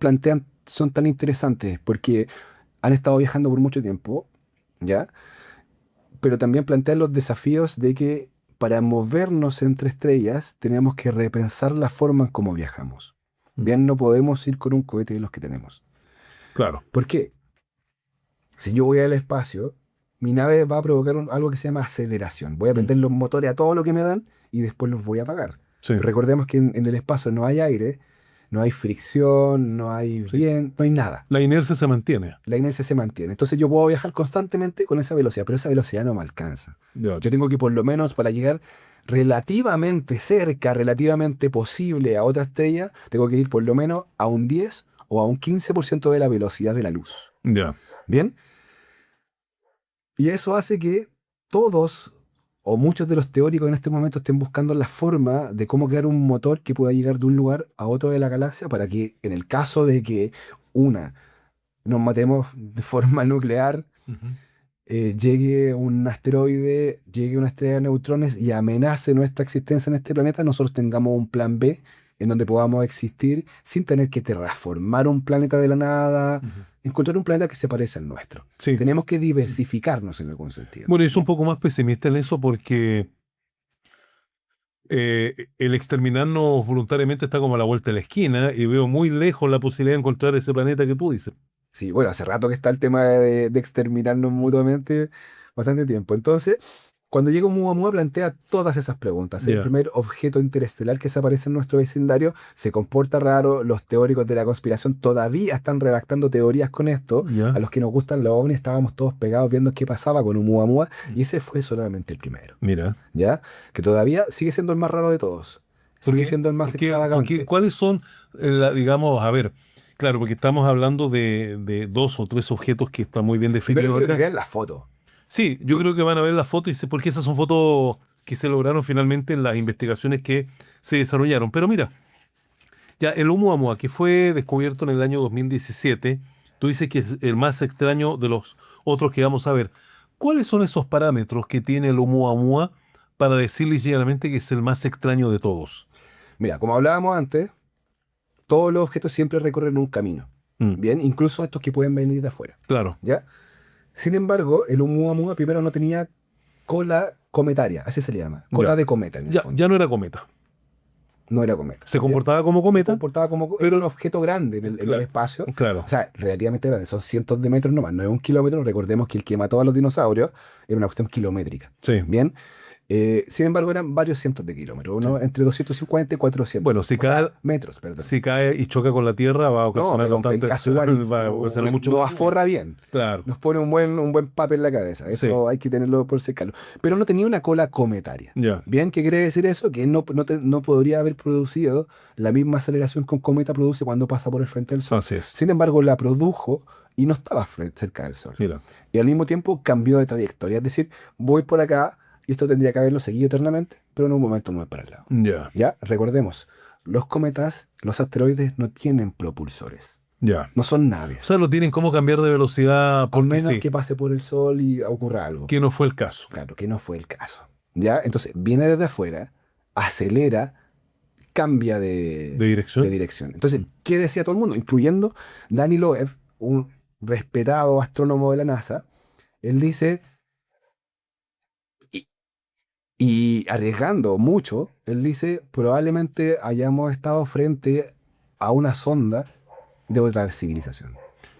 [SPEAKER 3] son tan interesantes? Porque han estado viajando por mucho tiempo, ¿ya? Pero también plantean los desafíos de que para movernos entre estrellas tenemos que repensar la forma en cómo viajamos. Bien, no podemos ir con un cohete de los que tenemos.
[SPEAKER 2] Claro.
[SPEAKER 3] ¿Por qué? Si yo voy al espacio, mi nave va a provocar algo que se llama aceleración. Voy a prender los motores a todo lo que me dan y después los voy a apagar.
[SPEAKER 2] Sí.
[SPEAKER 3] Recordemos que en el espacio no hay aire, no hay fricción, no hay viento, no hay nada.
[SPEAKER 2] La inercia se mantiene.
[SPEAKER 3] La inercia se mantiene. Entonces yo puedo viajar constantemente con esa velocidad, pero esa velocidad no me alcanza.
[SPEAKER 2] Ya.
[SPEAKER 3] Yo tengo que por lo menos para llegar relativamente cerca, relativamente posible a otra estrella, tengo que ir por lo menos a un 10 o a un 15% de la velocidad de la luz.
[SPEAKER 2] Ya.
[SPEAKER 3] ¿Bien? Y eso hace que todos o muchos de los teóricos en este momento estén buscando la forma de cómo crear un motor que pueda llegar de un lugar a otro de la galaxia para que en el caso de que nos matemos de forma nuclear,
[SPEAKER 2] Ujú.
[SPEAKER 3] llegue un asteroide, llegue una estrella de neutrones y amenace nuestra existencia en este planeta, nosotros tengamos un plan B en donde podamos existir sin tener que terraformar un planeta de la nada, encontrar un planeta que se parece al nuestro.
[SPEAKER 2] Sí.
[SPEAKER 3] Tenemos que diversificarnos en algún sentido.
[SPEAKER 2] Bueno, yo soy un poco más pesimista en eso porque el exterminarnos voluntariamente está como a la vuelta de la esquina y veo muy lejos la posibilidad de encontrar ese planeta que tú dices.
[SPEAKER 3] Sí, bueno, hace rato que está el tema de exterminarnos mutuamente, bastante tiempo. Entonces, cuando llega Oumuamua plantea todas esas preguntas. El
[SPEAKER 2] Ya.
[SPEAKER 3] primer objeto interestelar que se aparece en nuestro vecindario se comporta raro. Los teóricos de la conspiración todavía están redactando teorías con esto.
[SPEAKER 2] Ya.
[SPEAKER 3] A los que nos gustan los ovnis estábamos todos pegados viendo qué pasaba con Oumuamua y ese fue solamente el primero,
[SPEAKER 2] Mira.
[SPEAKER 3] ¿ya? Que todavía sigue siendo el más raro de todos. Sigue
[SPEAKER 2] Porque-
[SPEAKER 3] siendo el más
[SPEAKER 2] porque-
[SPEAKER 3] extravagante.
[SPEAKER 2] ¿Cuáles son, digamos, a ver, claro, porque estamos hablando de 2 o 3 objetos que están muy bien
[SPEAKER 3] Pero
[SPEAKER 2] definidos acá.
[SPEAKER 3] vean la foto.
[SPEAKER 2] Sí, yo creo que van a ver las fotos porque esas son fotos que se lograron finalmente en las investigaciones que se desarrollaron. Pero mira, ya el Oumuamua, que fue descubierto en el año 2017, tú dices que es el más extraño de los otros que vamos a ver. ¿Cuáles son esos parámetros que tiene el Oumuamua para decir llanamente que es el más extraño de todos?
[SPEAKER 3] Mira, como hablábamos antes, todos los objetos siempre recorren un camino.
[SPEAKER 2] Mm,
[SPEAKER 3] Bien, incluso estos que pueden venir de afuera.
[SPEAKER 2] claro,
[SPEAKER 3] ¿Ya? Sin embargo, el Oumuamua primero no tenía cola cometaria, así se le llama. Cola
[SPEAKER 2] Ya.
[SPEAKER 3] de cometa en el
[SPEAKER 2] ya,
[SPEAKER 3] fondo.
[SPEAKER 2] ya no era cometa.
[SPEAKER 3] no era cometa.
[SPEAKER 2] Se comportaba como
[SPEAKER 3] Se
[SPEAKER 2] cometa,
[SPEAKER 3] comportaba como
[SPEAKER 2] pero-
[SPEAKER 3] era un objeto grande en el
[SPEAKER 2] Claro.
[SPEAKER 3] espacio.
[SPEAKER 2] claro.
[SPEAKER 3] O sea, relativamente grande, son cientos de metros nomás, no es un kilómetro. Recordemos que el que mató a los dinosaurios era una cuestión kilométrica.
[SPEAKER 2] Sí.
[SPEAKER 3] Bien. Sin embargo, eran varios cientos de kilómetros, ¿no? Entre 250 y 400.
[SPEAKER 2] Bueno, si
[SPEAKER 3] O sea,
[SPEAKER 2] cae,
[SPEAKER 3] metros, perdón.
[SPEAKER 2] si cae y choca con la tierra, va a
[SPEAKER 3] No,
[SPEAKER 2] ocasionar
[SPEAKER 3] pero en
[SPEAKER 2] bastante.
[SPEAKER 3] caso igual,
[SPEAKER 2] va a ocasionar mucho.
[SPEAKER 3] nos aforra bien.
[SPEAKER 2] Claro.
[SPEAKER 3] Nos pone un buen papel en la cabeza. Eso hay que tenerlo por cercano. Pero no tenía una cola cometaria.
[SPEAKER 2] Ya.
[SPEAKER 3] Bien, ¿qué quiere decir eso? Que no podría haber producido la misma aceleración que un cometa produce cuando pasa por el frente del Sol.
[SPEAKER 2] Así es.
[SPEAKER 3] Sin embargo, la produjo y no estaba cerca del Sol.
[SPEAKER 2] Mira.
[SPEAKER 3] Y al mismo tiempo cambió de trayectoria. Es decir, voy por acá y esto tendría que haberlo seguido eternamente, pero en un momento me voy para el lado.
[SPEAKER 2] Ya.
[SPEAKER 3] Ya, recordemos, los cometas, los asteroides no tienen propulsores.
[SPEAKER 2] Ya.
[SPEAKER 3] No son
[SPEAKER 2] O
[SPEAKER 3] naves.
[SPEAKER 2] sea, no tienen cómo cambiar de velocidad
[SPEAKER 3] Al
[SPEAKER 2] porque
[SPEAKER 3] menos
[SPEAKER 2] sí.
[SPEAKER 3] que pase por el Sol y ocurra algo.
[SPEAKER 2] Que no fue el caso.
[SPEAKER 3] Claro, que no fue el caso. ¿Ya? Entonces, viene desde afuera, acelera, cambia
[SPEAKER 2] ¿De dirección?
[SPEAKER 3] de dirección. Entonces, ¿qué decía todo el mundo? Incluyendo Danny Loeb, un respetado astrónomo de la NASA. Él dice, y arriesgando mucho, él dice, probablemente hayamos estado frente a una sonda de otra civilización.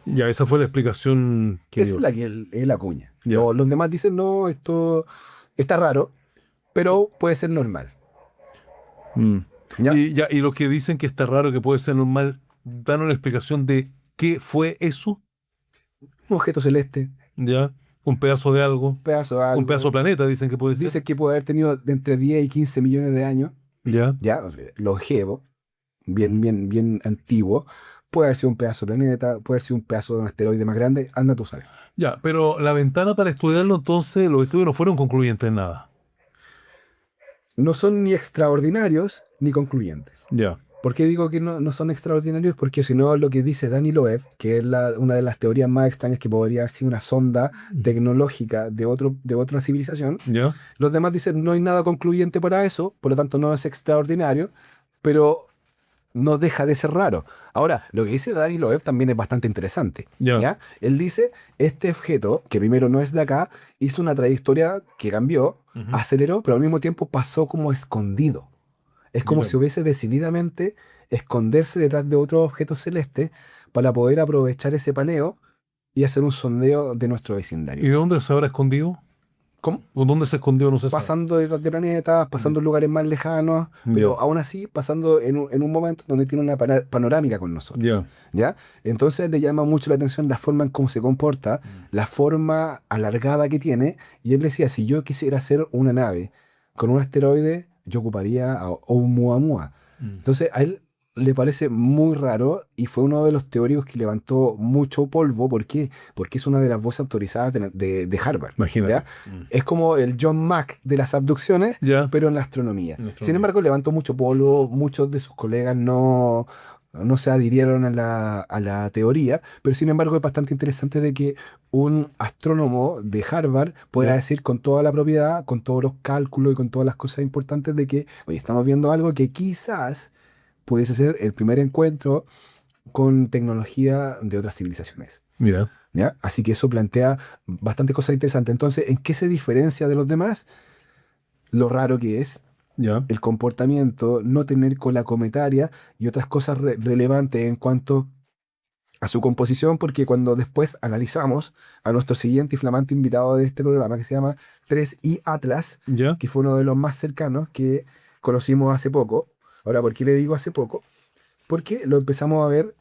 [SPEAKER 2] Ya, esa fue la explicación que
[SPEAKER 3] Esa
[SPEAKER 2] dio.
[SPEAKER 3] es la que él acuña.
[SPEAKER 2] Ya.
[SPEAKER 3] Los demás dicen, no, esto está raro, pero puede ser normal.
[SPEAKER 2] Mm.
[SPEAKER 3] ¿Ya?
[SPEAKER 2] Y lo que dicen que está raro, que puede ser normal, dan una explicación de qué fue eso.
[SPEAKER 3] Un objeto celeste,
[SPEAKER 2] Ya. Un pedazo de algo.
[SPEAKER 3] un pedazo de algo.
[SPEAKER 2] Un pedazo de planeta, dicen que puede ser.
[SPEAKER 3] Dice que puede haber tenido de entre 10 y 15 millones de años,
[SPEAKER 2] Ya.
[SPEAKER 3] ya, longevo, bien antiguo. Puede haber sido un pedazo de planeta, puede haber sido un pedazo de un asteroide más grande, anda tú sabes.
[SPEAKER 2] Ya, pero la ventana para estudiarlo, entonces, los estudios no fueron concluyentes en nada.
[SPEAKER 3] No son ni extraordinarios ni concluyentes.
[SPEAKER 2] Ya.
[SPEAKER 3] ¿Por qué digo que no son extraordinarios? Porque si no, lo que dice Danny Loeb, que es una de las teorías más extrañas que podría haber sido una sonda tecnológica de otra civilización,
[SPEAKER 2] Ya.
[SPEAKER 3] los demás dicen no hay nada concluyente para eso, por lo tanto no es extraordinario, pero no deja de ser raro. Ahora, lo que dice Danny Loeb también es bastante interesante.
[SPEAKER 2] Ya.
[SPEAKER 3] ¿Ya? Él dice, este objeto, que primero no es de acá, hizo una trayectoria que cambió,
[SPEAKER 2] Ujú.
[SPEAKER 3] aceleró, pero al mismo tiempo pasó como escondido. Es como
[SPEAKER 2] Mira.
[SPEAKER 3] si hubiese decididamente esconderse detrás de otro objeto celeste para poder aprovechar ese paneo y hacer un sondeo de nuestro
[SPEAKER 2] ¿Y
[SPEAKER 3] vecindario.
[SPEAKER 2] de dónde se habrá escondido?
[SPEAKER 3] ¿Cómo?
[SPEAKER 2] ¿O dónde se escondió? No se sabe.
[SPEAKER 3] Pasando detrás de planetas, pasando en lugares más lejanos, pero
[SPEAKER 2] Ya.
[SPEAKER 3] aún así pasando en un momento donde tiene una panorámica con nosotros.
[SPEAKER 2] Ya.
[SPEAKER 3] ¿Ya? Entonces le llama mucho la atención la forma en cómo se comporta, la forma alargada que tiene, y él decía, si yo quisiera hacer una nave con un asteroide, yo ocuparía a Oumuamua. Entonces a él le parece muy raro y fue uno de los teóricos que levantó mucho polvo. ¿Por qué? Porque es una de las voces autorizadas de Harvard.
[SPEAKER 2] Imagínate.
[SPEAKER 3] ¿Ya? Es como el John Mack de las abducciones,
[SPEAKER 2] Ya.
[SPEAKER 3] pero en la astronomía.
[SPEAKER 2] En la astronomía.
[SPEAKER 3] Sin embargo, levantó mucho polvo, muchos de sus colegas no se adhirieron a la teoría, pero sin embargo es bastante interesante de que un astrónomo de Harvard pueda
[SPEAKER 2] Ya.
[SPEAKER 3] decir con toda la propiedad, con todos los cálculos y con todas las cosas importantes de que, oye, estamos viendo algo que quizás pudiese ser el primer encuentro con tecnología de otras civilizaciones.
[SPEAKER 2] Mira.
[SPEAKER 3] ¿Ya? Así que eso plantea bastante cosas interesantes. Entonces, ¿en qué se diferencia de los demás? Lo raro que es,
[SPEAKER 2] Ya.
[SPEAKER 3] el comportamiento, no tener cola cometaria y otras cosas relevantes en cuanto a su composición, porque cuando después analizamos a nuestro siguiente y flamante invitado de este programa, que se llama 3i Atlas,
[SPEAKER 2] Ya.
[SPEAKER 3] que fue uno de los más cercanos que conocimos hace poco. Ahora, ¿por qué le digo hace poco? Porque lo empezamos a ver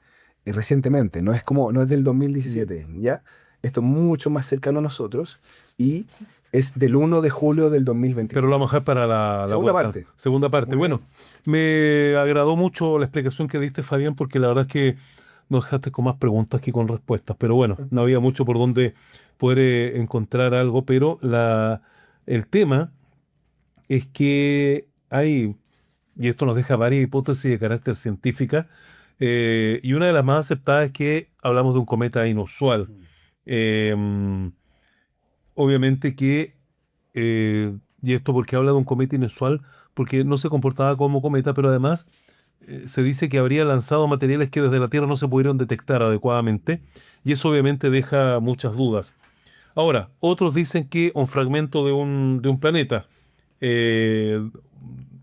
[SPEAKER 3] recientemente, no es del 2017, ¿ya? Esto es mucho más cercano a nosotros y es del 1 de julio del 2025.
[SPEAKER 2] Pero lo vamos a dejar para la
[SPEAKER 3] Segunda
[SPEAKER 2] vuelta.
[SPEAKER 3] parte.
[SPEAKER 2] Segunda parte.
[SPEAKER 3] Muy
[SPEAKER 2] Bueno, me agradó mucho la explicación que diste, Fabián, porque la verdad es que nos dejaste con más preguntas que con respuestas. Pero bueno, no había mucho por donde poder encontrar algo, pero el tema es que hay, y esto nos deja varias hipótesis de carácter científica, y una de las más aceptadas es que hablamos de un cometa inusual. Obviamente que, y esto porque habla de un cometa inusual, porque no se comportaba como cometa, pero además se dice que habría lanzado materiales que desde la Tierra no se pudieron detectar adecuadamente, y eso obviamente deja muchas dudas. Ahora, otros dicen que un fragmento de un planeta,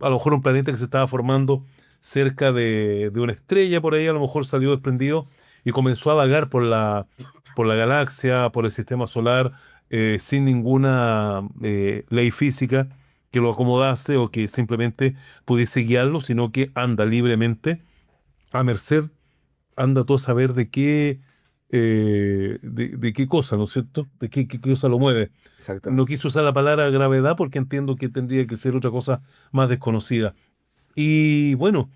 [SPEAKER 2] a lo mejor un planeta que se estaba formando cerca de una estrella por ahí, a lo mejor salió desprendido y comenzó a vagar por la galaxia, por el sistema solar, sin ninguna ley física que lo acomodase o que simplemente pudiese guiarlo, sino que anda libremente a merced, anda todo a saber de qué cosa, ¿no es cierto? De qué cosa lo mueve.
[SPEAKER 3] Exacto.
[SPEAKER 2] No quise usar la palabra gravedad porque entiendo que tendría que ser otra cosa más desconocida. Y bueno,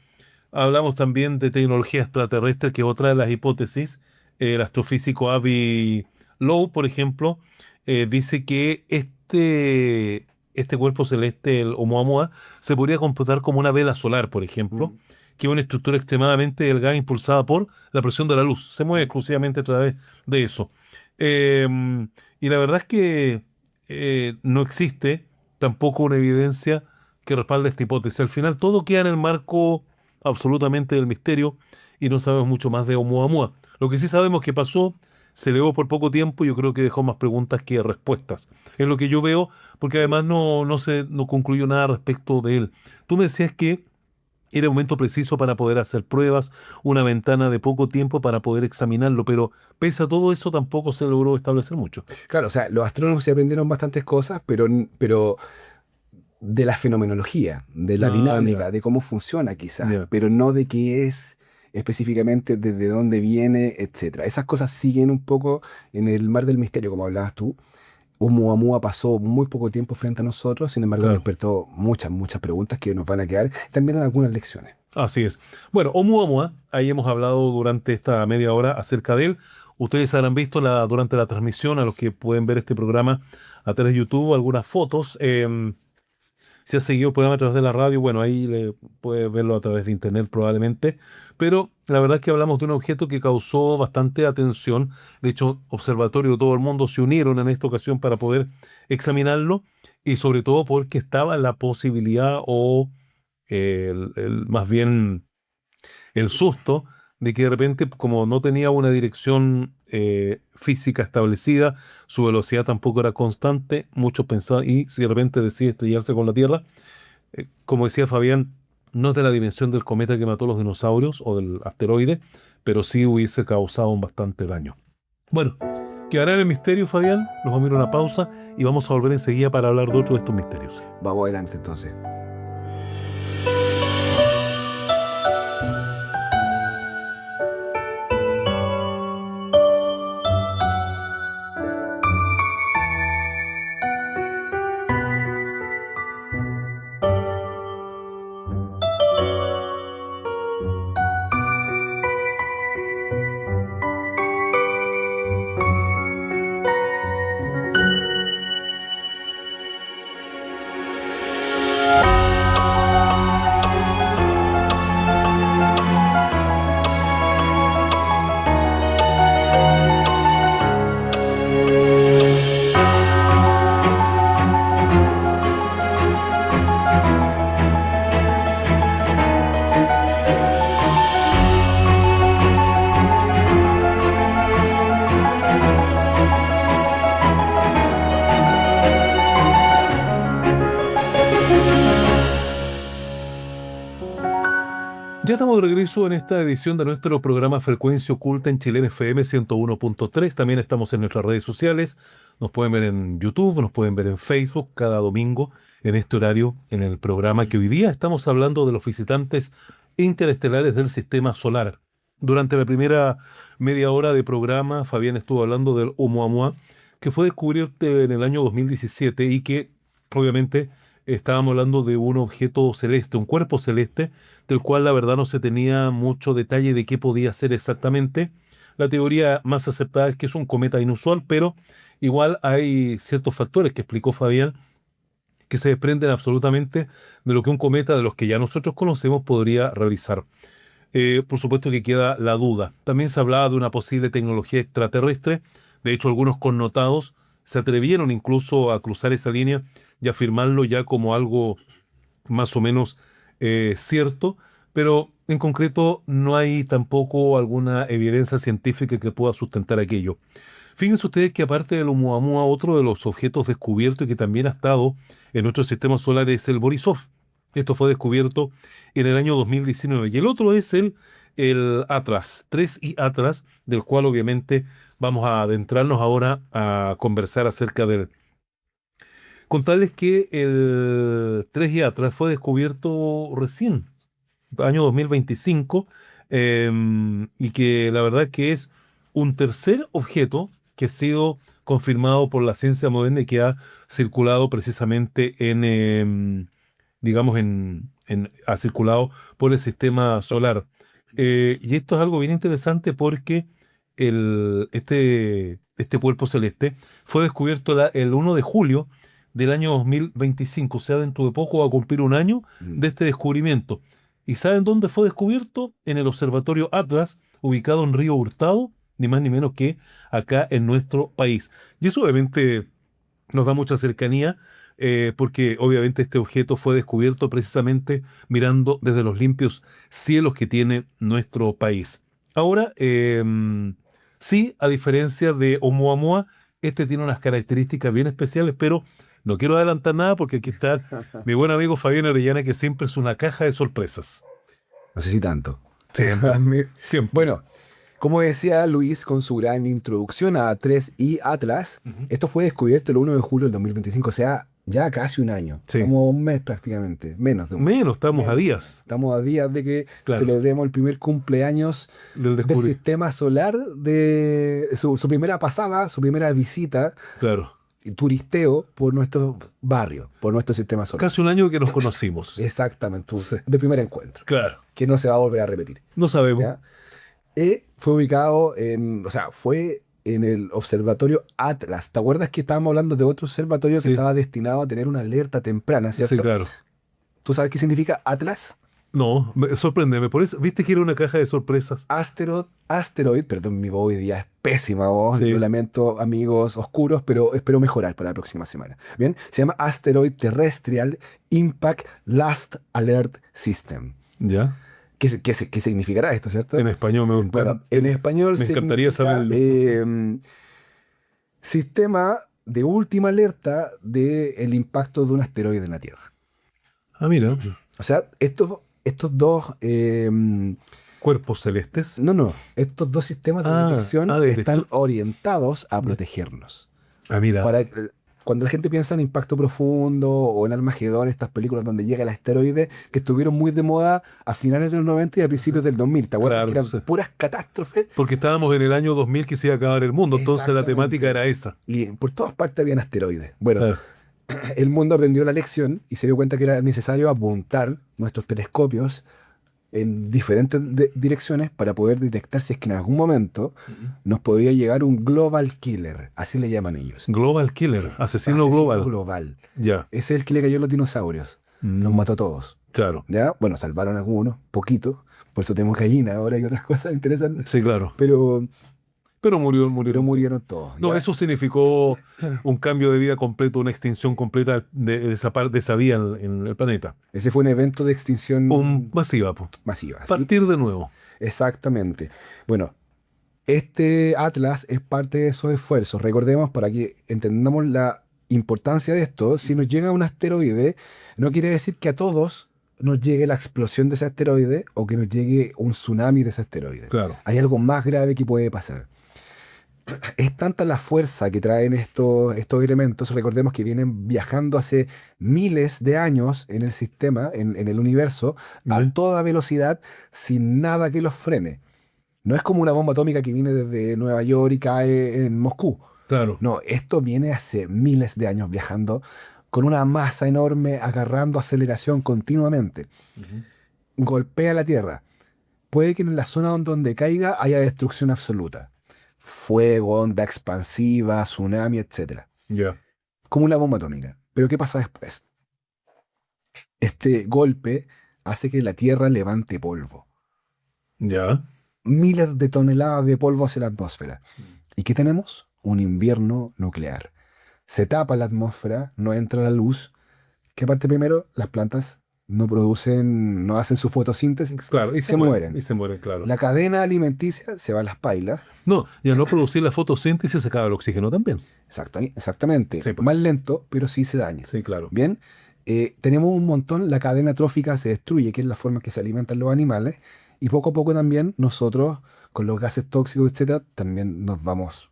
[SPEAKER 2] hablamos también de tecnología extraterrestre, que es otra de las hipótesis. El astrofísico Avi Lowe, por ejemplo, dice que este cuerpo celeste, el Oumuamua, se podría computar como una vela solar, por ejemplo,
[SPEAKER 3] Mm.
[SPEAKER 2] que es una estructura extremadamente delgada impulsada por la presión de la luz. Se mueve exclusivamente a través de eso. Eh, y la verdad es que no existe tampoco una evidencia que respalde esta hipótesis. Al final todo queda en el marco absolutamente del misterio y no sabemos mucho más de Oumuamua. Lo que sí sabemos que pasó, se elevó por poco tiempo y yo creo que dejó más preguntas que respuestas. Es lo que yo veo, porque además no concluyó nada respecto de él. Tú me decías que era el momento preciso para poder hacer pruebas, una ventana de poco tiempo para poder examinarlo, pero pese a todo eso tampoco se logró establecer mucho.
[SPEAKER 3] Claro, o sea, los astrónomos se aprendieron bastantes cosas, pero de la fenomenología, de la
[SPEAKER 2] Ah,
[SPEAKER 3] dinámica,
[SPEAKER 2] ya,
[SPEAKER 3] de cómo funciona quizás,
[SPEAKER 2] ya.
[SPEAKER 3] pero no de qué es específicamente, desde dónde viene, etcétera. Esas cosas siguen un poco en el mar del misterio, como hablabas tú. Oumuamua pasó muy poco tiempo frente a nosotros, sin embargo
[SPEAKER 2] Claro.
[SPEAKER 3] despertó muchas preguntas que nos van a quedar, también en algunas lecciones.
[SPEAKER 2] Así es. Bueno, Oumuamua, ahí hemos hablado durante esta media hora acerca de él. Ustedes habrán visto durante la transmisión, a los que pueden ver este programa a través de YouTube, algunas fotos. Si has seguido el programa a través de la radio, bueno, ahí puedes verlo a través de internet probablemente. Pero la verdad es que hablamos de un objeto que causó bastante atención. De hecho, Observatorio de todo el mundo se unieron en esta ocasión para poder examinarlo y sobre todo porque estaba la posibilidad o más bien el susto de que de repente, como no tenía una dirección física establecida, su velocidad tampoco era constante, muchos pensaban, y si de repente decide estrellarse con la Tierra, como decía Fabián, no es de la dimensión del cometa que mató a los dinosaurios o del asteroide, pero sí hubiese causado un bastante daño. Bueno, quedará en el misterio, Fabián, nos vamos a ir a una pausa y vamos a volver enseguida para hablar de otro de estos misterios.
[SPEAKER 3] Vamos adelante entonces.
[SPEAKER 2] Ya estamos de regreso en esta edición de nuestro programa Frecuencia Oculta en Chilena FM 101.3. También estamos en nuestras redes sociales. Nos pueden ver en YouTube, nos pueden ver en Facebook cada domingo en este horario en el programa que hoy día estamos hablando de los visitantes interestelares del sistema solar. Durante la primera media hora de programa, Fabián estuvo hablando del Oumuamua, que fue descubierto en el año 2017 y que obviamente estábamos hablando de un objeto celeste, un cuerpo celeste, del cual la verdad no se tenía mucho detalle de qué podía ser exactamente. La teoría más aceptada es que es un cometa inusual, pero igual hay ciertos factores que explicó Fabián que se desprenden absolutamente de lo que un cometa de los que ya nosotros conocemos podría realizar. Por supuesto que queda la duda. También se hablaba de una posible tecnología extraterrestre. De hecho, algunos connotados se atrevieron incluso a cruzar esa línea y afirmarlo ya como algo más o menos cierto, pero en concreto no hay tampoco alguna evidencia científica que pueda sustentar aquello. Fíjense ustedes que aparte del Oumuamua, otro de los objetos descubiertos y que también ha estado en nuestro sistema solar es el Borisov. Esto fue descubierto en el año 2019. Y el otro es el Atlas, 3i Atlas, del cual obviamente vamos a adentrarnos ahora a conversar acerca de él. Contarles que el 3i Atlas fue descubierto recién, año 2025, y que la verdad que es un tercer objeto que ha sido confirmado por la ciencia moderna y que ha circulado precisamente digamos, ha circulado por el sistema solar. Y esto es algo bien interesante porque este cuerpo celeste fue descubierto el 1 de julio del año 2025, o sea, dentro de poco va a cumplir un año de este descubrimiento. ¿Y saben dónde fue descubierto? En el Observatorio Atlas, ubicado en Río Hurtado, ni más ni menos que acá en nuestro país. Y eso obviamente nos da mucha cercanía, porque obviamente este objeto fue descubierto precisamente mirando desde los limpios cielos que tiene nuestro país. Ahora, sí, a diferencia de Oumuamua, este tiene unas características bien especiales, pero no quiero adelantar nada porque aquí está mi buen amigo Fabián Orellana, que siempre es una caja de sorpresas.
[SPEAKER 3] No sé si tanto.
[SPEAKER 2] Siempre. Siempre.
[SPEAKER 3] Bueno, como decía Luis con su gran introducción a 3i Atlas, esto fue descubierto el 1 de julio del 2025, o sea, ya casi un año.
[SPEAKER 2] Sí.
[SPEAKER 3] Como un mes prácticamente, menos de un mes.
[SPEAKER 2] Menos, estamos a días
[SPEAKER 3] Estamos a días de que
[SPEAKER 2] Claro.
[SPEAKER 3] celebremos el primer cumpleaños
[SPEAKER 2] del
[SPEAKER 3] del
[SPEAKER 2] descubrimiento.
[SPEAKER 3] sistema solar, de su primera pasada, su primera visita
[SPEAKER 2] Claro.
[SPEAKER 3] y turisteo por nuestro barrio, por nuestro sistema solar.
[SPEAKER 2] Casi un año que nos conocimos.
[SPEAKER 3] Exactamente, de primer encuentro,
[SPEAKER 2] Claro.
[SPEAKER 3] que no se va a volver a repetir.
[SPEAKER 2] No sabemos.
[SPEAKER 3] ¿Ya? Fue ubicado fue en el observatorio Atlas. ¿Te acuerdas que estábamos hablando de otro observatorio
[SPEAKER 2] Sí.
[SPEAKER 3] que estaba destinado a tener una alerta temprana, ¿cierto?
[SPEAKER 2] Sí, claro.
[SPEAKER 3] ¿Tú sabes qué significa Atlas?
[SPEAKER 2] No, sorpréndeme. Por eso, ¿viste que era una caja de sorpresas?
[SPEAKER 3] Asteroid, perdón, mi voz hoy día es pésima voz,
[SPEAKER 2] Sí.
[SPEAKER 3] lo lamento, amigos oscuros, pero espero mejorar para la próxima semana. Bien, se llama Asteroid Terrestrial Impact Last Alert System.
[SPEAKER 2] Ya.
[SPEAKER 3] ¿Qué significará esto, cierto?
[SPEAKER 2] En español me
[SPEAKER 3] Bueno, en español
[SPEAKER 2] me encantaría
[SPEAKER 3] significa,
[SPEAKER 2] saberlo.
[SPEAKER 3] sistema de última alerta del impacto de un asteroide en la Tierra.
[SPEAKER 2] Ah, mira.
[SPEAKER 3] O sea, estos dos...
[SPEAKER 2] Cuerpos celestes.
[SPEAKER 3] estos dos sistemas de
[SPEAKER 2] Ah,
[SPEAKER 3] detección
[SPEAKER 2] de
[SPEAKER 3] están
[SPEAKER 2] detección.
[SPEAKER 3] orientados a protegernos.
[SPEAKER 2] Ah, mira.
[SPEAKER 3] Cuando la gente piensa en Impacto Profundo o en Armagedón, estas películas donde llega el asteroide, que estuvieron muy de moda a finales de los 90 y a principios del 2000, ¿te acuerdas?
[SPEAKER 2] Claro,
[SPEAKER 3] Que eran
[SPEAKER 2] sí.
[SPEAKER 3] puras catástrofes
[SPEAKER 2] Porque estábamos en el año 2000 que se iba a acabar el mundo. Entonces la
[SPEAKER 3] Exactamente.
[SPEAKER 2] temática era esa.
[SPEAKER 3] y por todas partes habían asteroides. Bueno,
[SPEAKER 2] Claro.
[SPEAKER 3] el mundo aprendió la lección y se dio cuenta que era necesario apuntar nuestros telescopios en diferentes direcciones para poder detectar si es que en algún momento nos podía llegar un global killer, así le llaman ellos.
[SPEAKER 2] Global Killer. Asesino global.
[SPEAKER 3] global.
[SPEAKER 2] Ya.
[SPEAKER 3] Ese es el que le cayó a los dinosaurios. Los mató a todos.
[SPEAKER 2] Claro.
[SPEAKER 3] ¿Ya? Bueno, salvaron algunos, poquitos. Por eso tenemos gallina ahora y otras cosas interesantes.
[SPEAKER 2] Sí, claro.
[SPEAKER 3] Pero
[SPEAKER 2] Pero murió.
[SPEAKER 3] murieron todos.
[SPEAKER 2] No,
[SPEAKER 3] ¿ya?
[SPEAKER 2] eso significó un cambio de vida completo, una extinción completa de esa vida en el planeta.
[SPEAKER 3] Ese fue un evento de extinción
[SPEAKER 2] Masiva, po.
[SPEAKER 3] masiva. ¿sí?
[SPEAKER 2] Partir de nuevo.
[SPEAKER 3] Exactamente. Bueno, este Atlas es parte de esos esfuerzos. Recordemos, para que entendamos la importancia de esto, si nos llega un asteroide, no quiere decir que a todos nos llegue la explosión de ese asteroide o que nos llegue un tsunami de ese asteroide.
[SPEAKER 2] Claro.
[SPEAKER 3] Hay algo más grave que puede pasar. Es tanta la fuerza que traen estos elementos, recordemos que vienen viajando hace miles de años en el sistema, en el universo, a toda velocidad, sin nada que los frene. No es como una bomba atómica que viene desde Nueva York y cae en Moscú.
[SPEAKER 2] Claro.
[SPEAKER 3] No, esto viene hace miles de años viajando con una masa enorme, agarrando aceleración continuamente. Golpea la Tierra. Puede que en la zona donde caiga haya destrucción absoluta. Fuego, onda expansiva, tsunami, etc.
[SPEAKER 2] Ya.
[SPEAKER 3] Como una bomba atómica. Pero ¿qué pasa después? Este golpe hace que la Tierra levante polvo.
[SPEAKER 2] Ya.
[SPEAKER 3] Miles de toneladas de polvo hacia la atmósfera. ¿Y qué tenemos? Un invierno nuclear. Se tapa la atmósfera, no entra la luz. ¿Qué parte primero? Las plantas no producen, no hacen su fotosíntesis,
[SPEAKER 2] Claro. Y
[SPEAKER 3] se mueren.
[SPEAKER 2] Y se mueren, claro.
[SPEAKER 3] La cadena alimenticia se va a las pailas.
[SPEAKER 2] No, y al no producir la fotosíntesis se acaba el oxígeno también.
[SPEAKER 3] Exactamente.
[SPEAKER 2] Sí, pues.
[SPEAKER 3] Más lento, pero sí se daña.
[SPEAKER 2] Sí, claro.
[SPEAKER 3] Bien. tenemos un montón, la cadena trófica se destruye, que es la forma en que se alimentan los animales, y poco a poco también nosotros, con los gases tóxicos, etcétera, también nos vamos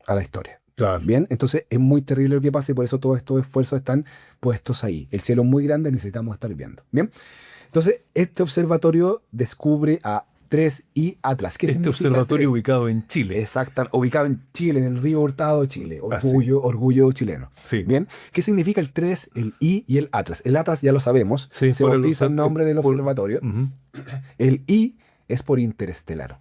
[SPEAKER 3] a la historia.
[SPEAKER 2] Claro.
[SPEAKER 3] Bien, entonces es muy terrible lo que pasa y por eso todos estos esfuerzos están puestos ahí. El cielo es muy grande, necesitamos estar viendo. Bien, entonces este observatorio descubre a 3I Atlas. ¿Qué
[SPEAKER 2] Este
[SPEAKER 3] significa
[SPEAKER 2] observatorio
[SPEAKER 3] 3?
[SPEAKER 2] ubicado en Chile.
[SPEAKER 3] Exactamente, ubicado en Chile, en el río Hurtado, Chile.
[SPEAKER 2] Ah, sí.
[SPEAKER 3] Orgullo chileno.
[SPEAKER 2] Sí.
[SPEAKER 3] Bien, ¿qué significa el 3, el I y el Atlas? El Atlas ya lo sabemos,
[SPEAKER 2] Sí,
[SPEAKER 3] se
[SPEAKER 2] por el
[SPEAKER 3] bautiza el
[SPEAKER 2] obser-
[SPEAKER 3] nombre del
[SPEAKER 2] por-
[SPEAKER 3] observatorio.
[SPEAKER 2] Ujú.
[SPEAKER 3] El I es por interestelar.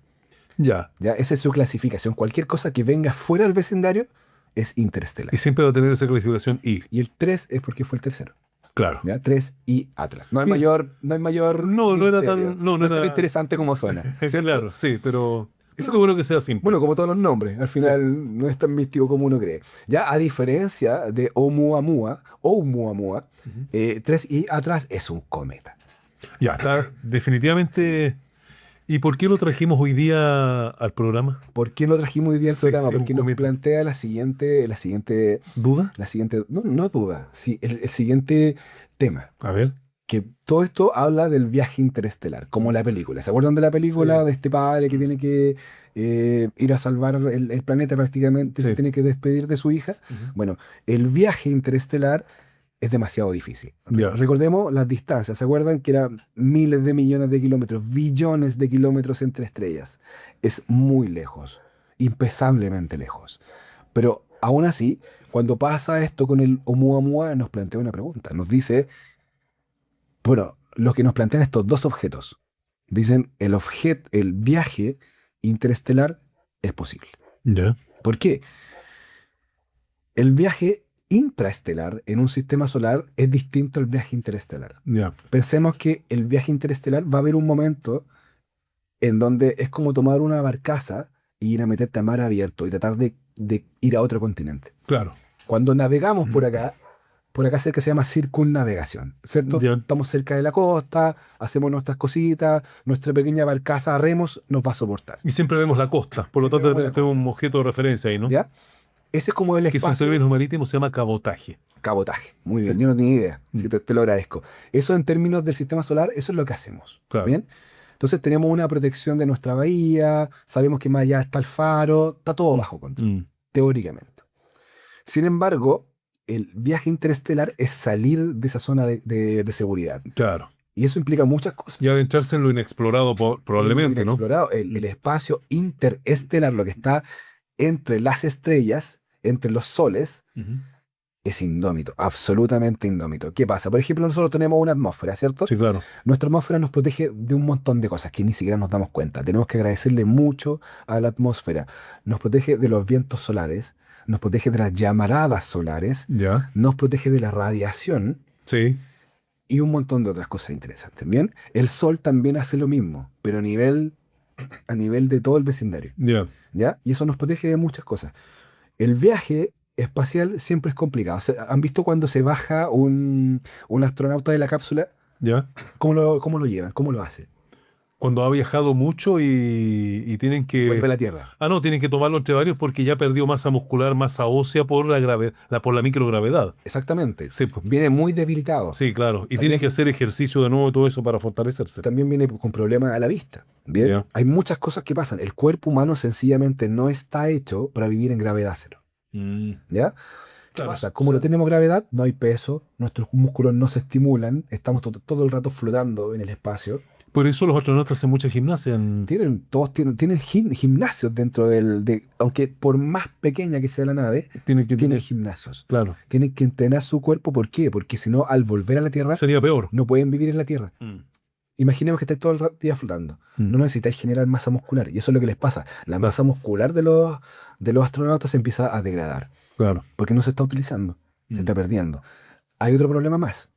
[SPEAKER 2] Ya.
[SPEAKER 3] ¿Ya? Esa es su clasificación. Cualquier cosa que venga fuera del vecindario es interestelar.
[SPEAKER 2] Y siempre va a tener esa clasificación I.
[SPEAKER 3] Y el 3 es porque fue el tercero.
[SPEAKER 2] Claro.
[SPEAKER 3] ¿Ya? 3 y Atlas. No hay
[SPEAKER 2] Bien.
[SPEAKER 3] mayor
[SPEAKER 2] No era
[SPEAKER 3] misterio.
[SPEAKER 2] tan- no
[SPEAKER 3] es tan
[SPEAKER 2] era-
[SPEAKER 3] interesante como suena. ¿cierto?
[SPEAKER 2] Claro, sí, pero eso es bueno que sea simple.
[SPEAKER 3] Bueno, como todos los nombres, al final no es tan místico como uno cree. Ya a diferencia de Oumuamua, 3I Atlas es un cometa.
[SPEAKER 2] Ya, está definitivamente. ¿Y por qué lo trajimos hoy día al programa?
[SPEAKER 3] ¿Por qué lo trajimos hoy día al
[SPEAKER 2] Sí,
[SPEAKER 3] programa?
[SPEAKER 2] sí, un
[SPEAKER 3] Porque nos
[SPEAKER 2] cometa.
[SPEAKER 3] plantea la siguiente,
[SPEAKER 2] ¿Duda?
[SPEAKER 3] no duda, sí, el siguiente tema.
[SPEAKER 2] A ver.
[SPEAKER 3] Que todo esto habla del viaje interestelar, como la película. ¿Se acuerdan de la película
[SPEAKER 2] Sí.
[SPEAKER 3] de este padre que tiene que ir a salvar el planeta prácticamente,
[SPEAKER 2] Sí.
[SPEAKER 3] se tiene que despedir de su hija?
[SPEAKER 2] Ujú.
[SPEAKER 3] Bueno, el viaje interestelar es demasiado difícil.
[SPEAKER 2] Ya.
[SPEAKER 3] Recordemos las distancias. ¿Se acuerdan que eran miles de millones de kilómetros, billones de kilómetros entre estrellas? Es muy lejos, impensablemente lejos. Pero aún así, cuando pasa esto con el Oumuamua, nos plantea una pregunta. Nos dice, bueno, lo que nos plantean estos dos objetos. Dicen, el viaje interestelar es posible.
[SPEAKER 2] Ya.
[SPEAKER 3] ¿Por qué? El viaje intraestelar en un sistema solar es distinto al viaje interestelar.
[SPEAKER 2] Ya.
[SPEAKER 3] Pensemos que el viaje interestelar va a haber un momento en donde es como tomar una barcaza y ir a meterte a mar abierto y tratar de ir a otro continente.
[SPEAKER 2] Claro.
[SPEAKER 3] Cuando navegamos por acá cerca se llama circunnavegación, ¿cierto?
[SPEAKER 2] Ya.
[SPEAKER 3] Estamos cerca de la costa, hacemos nuestras cositas, nuestra pequeña barcaza a remos nos va a soportar.
[SPEAKER 2] Y siempre vemos la costa. Por lo
[SPEAKER 3] Siempre
[SPEAKER 2] tanto,
[SPEAKER 3] vemos la
[SPEAKER 2] tenemos un objeto de referencia ahí, ¿no?
[SPEAKER 3] ¿Ya? Ese es como el
[SPEAKER 2] Que es un
[SPEAKER 3] espacio.
[SPEAKER 2] término marítimo, se llama cabotaje.
[SPEAKER 3] Cabotaje. Muy bien,
[SPEAKER 2] Sí.
[SPEAKER 3] yo no tenía idea.
[SPEAKER 2] Mm.
[SPEAKER 3] Así que te lo agradezco. Eso en términos del sistema solar, eso es lo que hacemos.
[SPEAKER 2] Claro.
[SPEAKER 3] ¿Bien? Entonces tenemos una protección de nuestra bahía, sabemos que más allá está el faro, está todo bajo control,
[SPEAKER 2] Mm.
[SPEAKER 3] teóricamente. Sin embargo, el viaje interestelar es salir de esa zona de seguridad.
[SPEAKER 2] Claro.
[SPEAKER 3] Y eso implica muchas cosas.
[SPEAKER 2] Y adentrarse en lo inexplorado probablemente, ¿no?
[SPEAKER 3] Inexplorado, el espacio interestelar, lo que está entre las estrellas, entre los soles,
[SPEAKER 2] Ujú.
[SPEAKER 3] es indómito, absolutamente indómito. ¿Qué pasa? Por ejemplo, nosotros tenemos una atmósfera, ¿cierto?
[SPEAKER 2] Sí, claro.
[SPEAKER 3] Nuestra atmósfera nos protege de un montón de cosas que ni siquiera nos damos cuenta. Tenemos que agradecerle mucho a la atmósfera. Nos protege de los vientos solares, nos protege de las llamaradas solares,
[SPEAKER 2] Ya.
[SPEAKER 3] nos protege de la radiación
[SPEAKER 2] Sí.
[SPEAKER 3] y un montón de otras cosas interesantes. Bien, el Sol también hace lo mismo, pero a nivel de todo el vecindario.
[SPEAKER 2] Ya.
[SPEAKER 3] ¿Ya? Y eso nos protege de muchas cosas. El viaje espacial siempre es complicado. O sea, ¿han visto cuando se baja un astronauta de la cápsula?
[SPEAKER 2] Ya.
[SPEAKER 3] ¿Cómo lo llevan? ¿Cómo lo hace?
[SPEAKER 2] Cuando ha viajado mucho y tienen
[SPEAKER 3] Vuelve a
[SPEAKER 2] que...
[SPEAKER 3] la Tierra.
[SPEAKER 2] No, tienen que tomarlo entre varios porque ya perdió masa muscular, masa ósea por por la microgravedad.
[SPEAKER 3] Exactamente.
[SPEAKER 2] Sí, pues.
[SPEAKER 3] Viene muy debilitado.
[SPEAKER 2] Sí, claro. Y
[SPEAKER 3] También-
[SPEAKER 2] tienen que hacer ejercicio de nuevo y todo eso para fortalecerse.
[SPEAKER 3] También viene con problemas a la vista. Bien.
[SPEAKER 2] Ya.
[SPEAKER 3] Hay muchas cosas que pasan. El cuerpo humano sencillamente no está hecho para vivir en gravedad cero.
[SPEAKER 2] Mm.
[SPEAKER 3] ¿Ya? ¿Qué
[SPEAKER 2] Claro,
[SPEAKER 3] pasa? Como
[SPEAKER 2] sí.
[SPEAKER 3] no tenemos gravedad, no hay peso, nuestros músculos no se estimulan, estamos todo el rato flotando en el espacio.
[SPEAKER 2] Por eso los astronautas hacen mucha gimnasia.
[SPEAKER 3] Todos tienen gimnasios dentro aunque por más pequeña que sea la nave,
[SPEAKER 2] Tienen que
[SPEAKER 3] tienen
[SPEAKER 2] tener...
[SPEAKER 3] gimnasios.
[SPEAKER 2] Claro.
[SPEAKER 3] Tienen que entrenar su cuerpo. ¿Por qué? Porque si no, al volver a la Tierra,
[SPEAKER 2] Sería peor.
[SPEAKER 3] no pueden vivir en la Tierra.
[SPEAKER 2] Mm.
[SPEAKER 3] Imaginemos que estáis todo el día flotando.
[SPEAKER 2] Mm.
[SPEAKER 3] No necesitáis generar masa muscular. Y eso es lo que les pasa. La masa muscular de los astronautas se empieza a degradar.
[SPEAKER 2] Claro.
[SPEAKER 3] Porque no se está utilizando. Se
[SPEAKER 2] Mm.
[SPEAKER 3] está perdiendo. Hay otro problema más.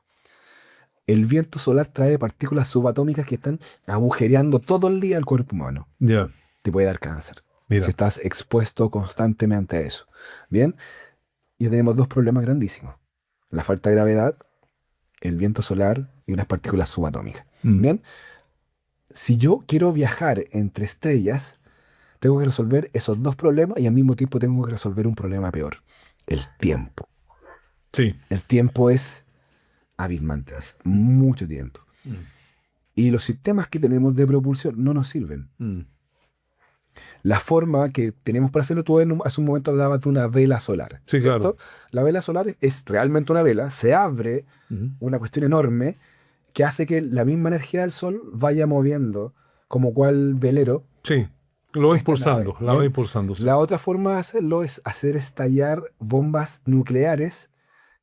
[SPEAKER 3] El viento solar trae partículas subatómicas que están agujereando todo el día el cuerpo humano.
[SPEAKER 2] Ya.
[SPEAKER 3] Te puede dar cáncer.
[SPEAKER 2] Mira.
[SPEAKER 3] Si estás expuesto constantemente a eso. Bien, y tenemos dos problemas grandísimos. La falta de gravedad, el viento solar y unas partículas subatómicas.
[SPEAKER 2] Mm.
[SPEAKER 3] Bien, si yo quiero viajar entre estrellas, tengo que resolver esos dos problemas y al mismo tiempo tengo que resolver un problema peor. El tiempo.
[SPEAKER 2] Sí.
[SPEAKER 3] El tiempo es abismante, hace mucho tiempo. Y los sistemas que tenemos de propulsión no nos sirven. La forma que tenemos para hacerlo, tú hace un momento hablabas de una vela solar.
[SPEAKER 2] Sí,
[SPEAKER 3] ¿cierto?
[SPEAKER 2] claro.
[SPEAKER 3] La vela solar es realmente una vela, se abre una cuestión enorme que hace que la misma energía del sol vaya moviendo como cual velero.
[SPEAKER 2] Sí, lo va
[SPEAKER 3] Esta
[SPEAKER 2] impulsando,
[SPEAKER 3] nave,
[SPEAKER 2] la va
[SPEAKER 3] ¿bien?
[SPEAKER 2] impulsando. Sí.
[SPEAKER 3] La otra forma de hacerlo es hacer estallar bombas nucleares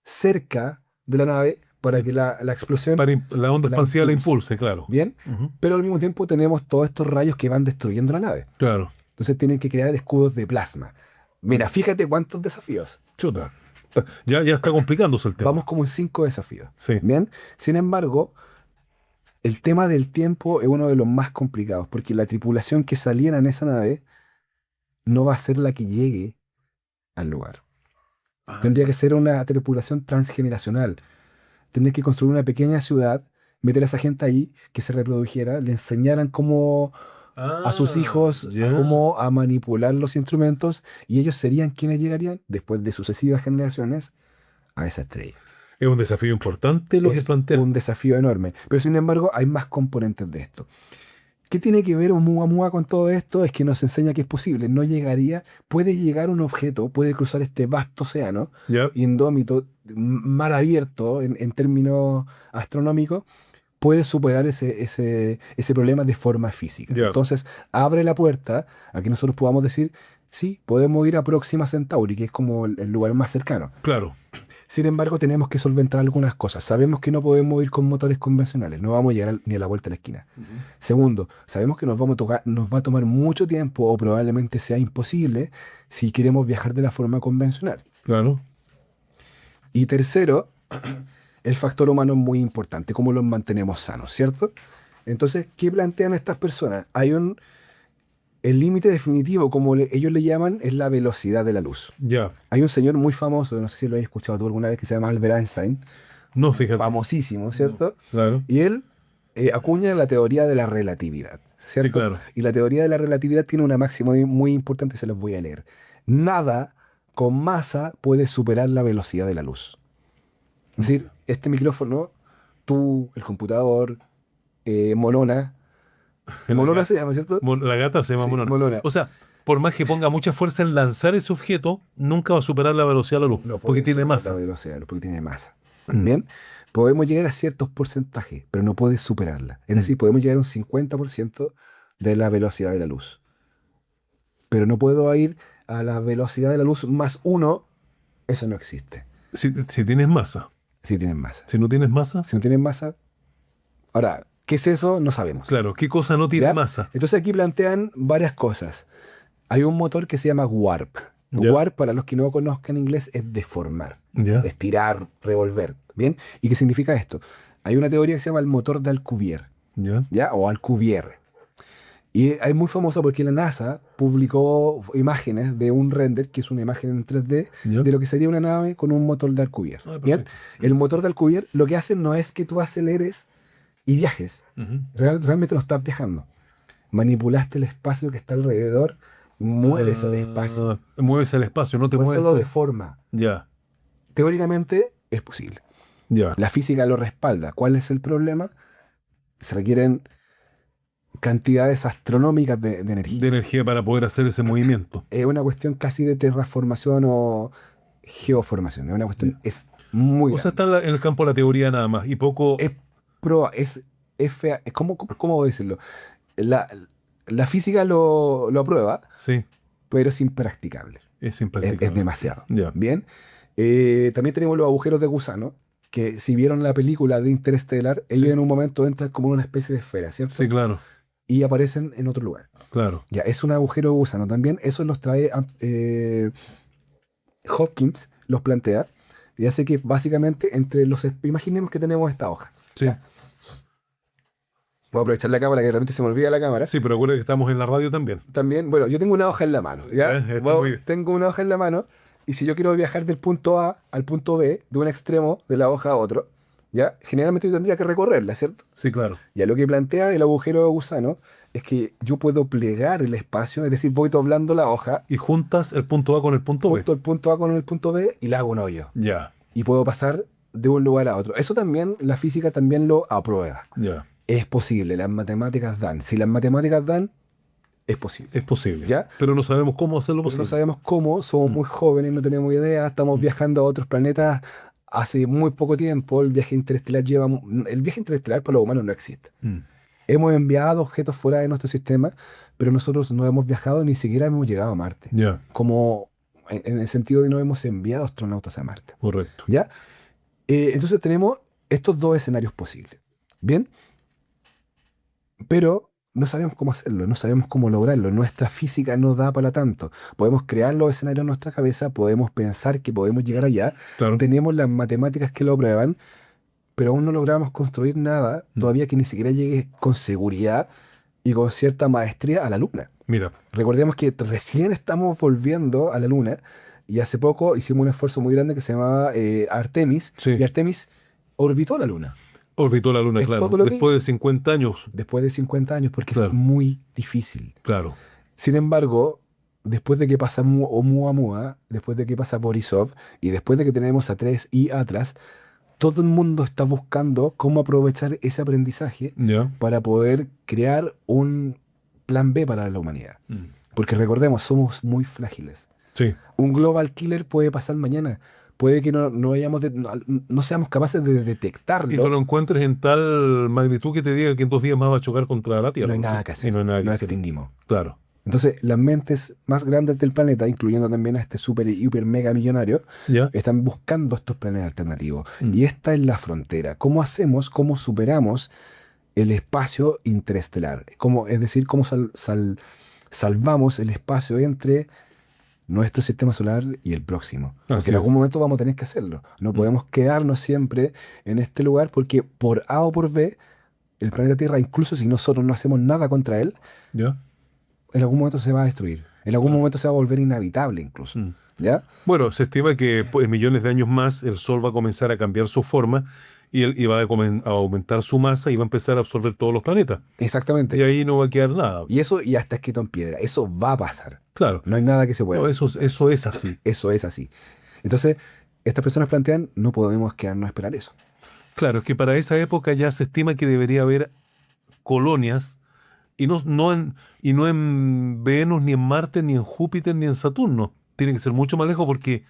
[SPEAKER 3] cerca de la nave para que la explosión
[SPEAKER 2] Para la onda
[SPEAKER 3] la
[SPEAKER 2] expansiva la
[SPEAKER 3] impulse.
[SPEAKER 2] impulse, claro.
[SPEAKER 3] ¿Bien?
[SPEAKER 2] Ujú.
[SPEAKER 3] Pero al mismo tiempo tenemos todos estos rayos que van destruyendo la nave.
[SPEAKER 2] Claro.
[SPEAKER 3] Entonces tienen que crear escudos de plasma. Mira, fíjate cuántos desafíos.
[SPEAKER 2] Chuta. Ya está complicándose el tema.
[SPEAKER 3] Vamos como en 5 desafíos.
[SPEAKER 2] Sí.
[SPEAKER 3] Bien. Sin embargo, el tema del tiempo es uno de los más complicados, porque la tripulación que saliera en esa nave no va a ser la que llegue al lugar. Tendría que ser una tripulación transgeneracional. Tendría que construir una pequeña ciudad, meter a esa gente ahí, que se reprodujera, le enseñaran cómo a sus hijos
[SPEAKER 2] ya.
[SPEAKER 3] cómo a manipular los instrumentos, y ellos serían quienes llegarían, después de sucesivas generaciones, a esa estrella.
[SPEAKER 2] Es un desafío importante lo que
[SPEAKER 3] Es
[SPEAKER 2] plantea.
[SPEAKER 3] un desafío enorme. Pero sin embargo, hay más componentes de esto. ¿Qué tiene que ver Oumuamua con todo esto? Es que nos enseña que es posible. No llegaría, puede llegar un objeto, puede cruzar este vasto océano,
[SPEAKER 2] Ya.
[SPEAKER 3] indómito, mar abierto en términos astronómicos, puede superar ese problema de forma física.
[SPEAKER 2] Ya.
[SPEAKER 3] Entonces, abre la puerta a que nosotros podamos decir, sí, podemos ir a Próxima Centauri, que es como el lugar más cercano.
[SPEAKER 2] Claro.
[SPEAKER 3] Sin embargo, tenemos que solventar algunas cosas. Sabemos que no podemos ir con motores convencionales, no vamos a llegar ni a la vuelta de la esquina. Segundo, sabemos que nos va a tomar mucho tiempo o probablemente sea imposible si queremos viajar de la forma convencional.
[SPEAKER 2] Claro.
[SPEAKER 3] Y tercero, el factor humano es muy importante, cómo los mantenemos sanos, ¿cierto? Entonces, ¿qué plantean estas personas? El límite definitivo, como ellos le llaman, es la velocidad de la luz.
[SPEAKER 2] Ya.
[SPEAKER 3] Hay un señor muy famoso, no sé si lo hayas escuchado tú alguna vez, que se llama Albert Einstein,
[SPEAKER 2] No, fíjate.
[SPEAKER 3] famosísimo, ¿cierto?
[SPEAKER 2] Claro.
[SPEAKER 3] Y él acuña la teoría de la relatividad, ¿cierto?
[SPEAKER 2] Sí, claro.
[SPEAKER 3] Y la teoría de la relatividad tiene una máxima muy importante, se los voy a leer. Nada con masa puede superar la velocidad de la luz. Es decir, este micrófono, tú, el computador, Monona. Monona se llama, ¿cierto?
[SPEAKER 2] La gata se llama
[SPEAKER 3] Sí,
[SPEAKER 2] Monona.
[SPEAKER 3] Monona.
[SPEAKER 2] O sea, por más que ponga mucha fuerza en lanzar ese objeto, nunca va a superar la velocidad de la luz.
[SPEAKER 3] No
[SPEAKER 2] porque
[SPEAKER 3] puede
[SPEAKER 2] tiene
[SPEAKER 3] superar
[SPEAKER 2] masa.
[SPEAKER 3] la velocidad de la luz, porque tiene masa. Bien, podemos llegar a ciertos porcentajes, pero no puedes superarla. Es decir, podemos llegar a un 50% de la velocidad de la luz. Pero no puedo ir a la velocidad de la luz más 1, eso no existe.
[SPEAKER 2] Si tienes masa.
[SPEAKER 3] Si tienen masa.
[SPEAKER 2] Si no tienes masa,
[SPEAKER 3] Si no tienen masa. Ahora, ¿qué es eso? No sabemos.
[SPEAKER 2] claro, ¿qué cosa no tiene
[SPEAKER 3] ¿Ya?
[SPEAKER 2] masa?
[SPEAKER 3] Entonces aquí plantean varias cosas. Hay un motor que se llama warp.
[SPEAKER 2] Ya.
[SPEAKER 3] Warp, para los que no conozcan inglés, es deformar,
[SPEAKER 2] Ya.
[SPEAKER 3] estirar, revolver. ¿Bien? ¿Y qué significa esto? Hay una teoría que se llama el motor de Alcubierre,
[SPEAKER 2] Ya.
[SPEAKER 3] ¿ya? O Alcubierre. Y es muy famosa porque la NASA publicó imágenes de un render, que es una imagen en 3D,
[SPEAKER 2] Ya.
[SPEAKER 3] de lo que sería una nave con un motor de Alcubierre.
[SPEAKER 2] Ah,
[SPEAKER 3] ¿Bien?
[SPEAKER 2] perfecto.
[SPEAKER 3] El motor de Alcubierre lo que hace no es que tú aceleres y viajes.
[SPEAKER 2] Ujú.
[SPEAKER 3] Realmente no estás viajando. Manipulaste el espacio que está alrededor, mueves el espacio.
[SPEAKER 2] Mueves el espacio, no te
[SPEAKER 3] Por
[SPEAKER 2] mueves.
[SPEAKER 3] eso lo
[SPEAKER 2] tú.
[SPEAKER 3] deforma.
[SPEAKER 2] Ya.
[SPEAKER 3] Teóricamente es posible.
[SPEAKER 2] Ya.
[SPEAKER 3] La física lo respalda. ¿Cuál es el problema? Se requieren cantidades astronómicas de energía.
[SPEAKER 2] De energía para poder hacer ese movimiento.
[SPEAKER 3] Es una cuestión casi de terraformación o geoformación. Es una cuestión, es muy
[SPEAKER 2] O sea,
[SPEAKER 3] grande.
[SPEAKER 2] está en el campo de la teoría nada más. Y poco.
[SPEAKER 3] Es fea. ¿Cómo decirlo? La física lo aprueba,
[SPEAKER 2] Sí,
[SPEAKER 3] pero es impracticable.
[SPEAKER 2] es
[SPEAKER 3] Es
[SPEAKER 2] impracticable.
[SPEAKER 3] demasiado.
[SPEAKER 2] Ya.
[SPEAKER 3] Bien. También tenemos los agujeros de gusano, que si vieron la película de Interstellar, ellos
[SPEAKER 2] Sí.
[SPEAKER 3] en un momento entran como en una especie de esfera, ¿cierto?
[SPEAKER 2] Sí, claro.
[SPEAKER 3] Y aparecen en otro lugar.
[SPEAKER 2] Claro.
[SPEAKER 3] Ya, es un agujero de gusano también. Eso los trae Hopkins, los plantea, y hace que básicamente imaginemos que tenemos esta hoja.
[SPEAKER 2] Sí.
[SPEAKER 3] Ya. Voy a aprovechar la cámara, que realmente se me olvida la cámara.
[SPEAKER 2] Sí, pero recuerda que estamos en la radio también.
[SPEAKER 3] También, bueno, yo tengo una hoja en la mano, ¿ya?
[SPEAKER 2] Está
[SPEAKER 3] Bueno,
[SPEAKER 2] muy bien.
[SPEAKER 3] tengo una hoja en la mano, y si yo quiero viajar del punto A al punto B, de un extremo de la hoja a otro, ¿ya? Generalmente yo tendría que recorrerla, ¿cierto?
[SPEAKER 2] Sí, claro.
[SPEAKER 3] Ya lo que plantea el agujero de gusano es que yo puedo plegar el espacio, es decir, voy doblando la hoja,
[SPEAKER 2] Y juntas el punto A con el punto B.
[SPEAKER 3] junto el punto A con el punto B y le hago un hoyo.
[SPEAKER 2] Ya.
[SPEAKER 3] Y puedo pasar de un lugar a otro. Eso también, la física también lo aprueba.
[SPEAKER 2] Ya.
[SPEAKER 3] Es posible, las matemáticas dan. Si las matemáticas dan, es posible.
[SPEAKER 2] Es posible.
[SPEAKER 3] ¿Ya?
[SPEAKER 2] Pero no sabemos cómo hacerlo
[SPEAKER 3] Pero
[SPEAKER 2] posible.
[SPEAKER 3] no sabemos cómo, somos muy jóvenes, no tenemos idea, estamos viajando a otros planetas hace muy poco tiempo, el viaje interestelar para los humanos no existe.
[SPEAKER 2] Mm.
[SPEAKER 3] Hemos enviado objetos fuera de nuestro sistema, pero nosotros no hemos viajado, ni siquiera hemos llegado a Marte.
[SPEAKER 2] Ya,
[SPEAKER 3] Como en el sentido de no hemos enviado astronautas a Marte.
[SPEAKER 2] correcto.
[SPEAKER 3] ¿Ya? Entonces tenemos estos dos escenarios posibles. ¿Bien? Pero no sabemos cómo hacerlo, no sabemos cómo lograrlo. Nuestra física no da para tanto. Podemos crear los escenarios en nuestra cabeza, podemos pensar que podemos llegar allá,
[SPEAKER 2] Claro.
[SPEAKER 3] tenemos las matemáticas que lo prueban, pero aún no logramos construir nada todavía que ni siquiera llegue con seguridad y con cierta maestría a la Luna.
[SPEAKER 2] Mira,
[SPEAKER 3] Recordemos que recién estamos volviendo a la Luna y hace poco hicimos un esfuerzo muy grande que se llamaba Artemis,
[SPEAKER 2] Sí.
[SPEAKER 3] y Artemis orbitó la Luna
[SPEAKER 2] orbitó la Luna,
[SPEAKER 3] Es
[SPEAKER 2] claro.
[SPEAKER 3] poco lo que
[SPEAKER 2] Después de
[SPEAKER 3] hizo.
[SPEAKER 2] 50 años,
[SPEAKER 3] después de 50 años porque
[SPEAKER 2] Claro.
[SPEAKER 3] es muy difícil.
[SPEAKER 2] claro.
[SPEAKER 3] Sin embargo, después de que pasa Oumuamua, después de que pasa Borisov y después de que tenemos a TRES y Atlas, todo el mundo está buscando cómo aprovechar ese aprendizaje
[SPEAKER 2] Ya.
[SPEAKER 3] para poder crear un plan B para la humanidad.
[SPEAKER 2] Mm.
[SPEAKER 3] Porque recordemos, somos muy frágiles.
[SPEAKER 2] Sí,
[SPEAKER 3] Un global killer puede pasar mañana. Puede que no seamos capaces de detectarlo.
[SPEAKER 2] y tú lo encuentres en tal magnitud que te diga que en 2 días más va a chocar contra la Tierra.
[SPEAKER 3] No hay nada
[SPEAKER 2] ¿sí?
[SPEAKER 3] que hacer.
[SPEAKER 2] Y no hay nada que
[SPEAKER 3] Nos
[SPEAKER 2] hacer.
[SPEAKER 3] extinguimos.
[SPEAKER 2] Claro.
[SPEAKER 3] Entonces, las mentes más grandes del planeta, incluyendo también a este super, hiper, mega millonario,
[SPEAKER 2] ¿Ya?
[SPEAKER 3] están buscando estos planetas alternativos.
[SPEAKER 2] Mm.
[SPEAKER 3] Y esta es la frontera. ¿Cómo hacemos, cómo superamos el espacio interestelar? Es decir, cómo salvamos el espacio entre nuestro sistema solar y el próximo. Porque
[SPEAKER 2] Así
[SPEAKER 3] en
[SPEAKER 2] es.
[SPEAKER 3] algún momento vamos a tener que hacerlo. No podemos quedarnos siempre en este lugar porque por A o por B, el planeta Tierra, incluso si nosotros no hacemos nada contra él,
[SPEAKER 2] ¿Ya?
[SPEAKER 3] en algún momento se va a destruir. En algún momento se va a volver inhabitable incluso.
[SPEAKER 2] Mm.
[SPEAKER 3] ¿Ya?
[SPEAKER 2] Bueno, se estima que pues, en millones de años más el Sol va a comenzar a cambiar su forma y va a aumentar su masa y va a empezar a absorber todos los planetas.
[SPEAKER 3] Exactamente.
[SPEAKER 2] Y ahí no va a quedar nada.
[SPEAKER 3] Y eso ya está escrito en piedra. Eso va a pasar.
[SPEAKER 2] Claro.
[SPEAKER 3] No hay nada que se pueda
[SPEAKER 2] No,
[SPEAKER 3] hacer.
[SPEAKER 2] eso es así.
[SPEAKER 3] Eso es así. Entonces, estas personas plantean, no podemos quedarnos a esperar eso.
[SPEAKER 2] Claro, es que para esa época ya se estima que debería haber colonias y no en Venus, ni en Marte, ni en Júpiter, ni en Saturno. Tiene que ser mucho más lejos porque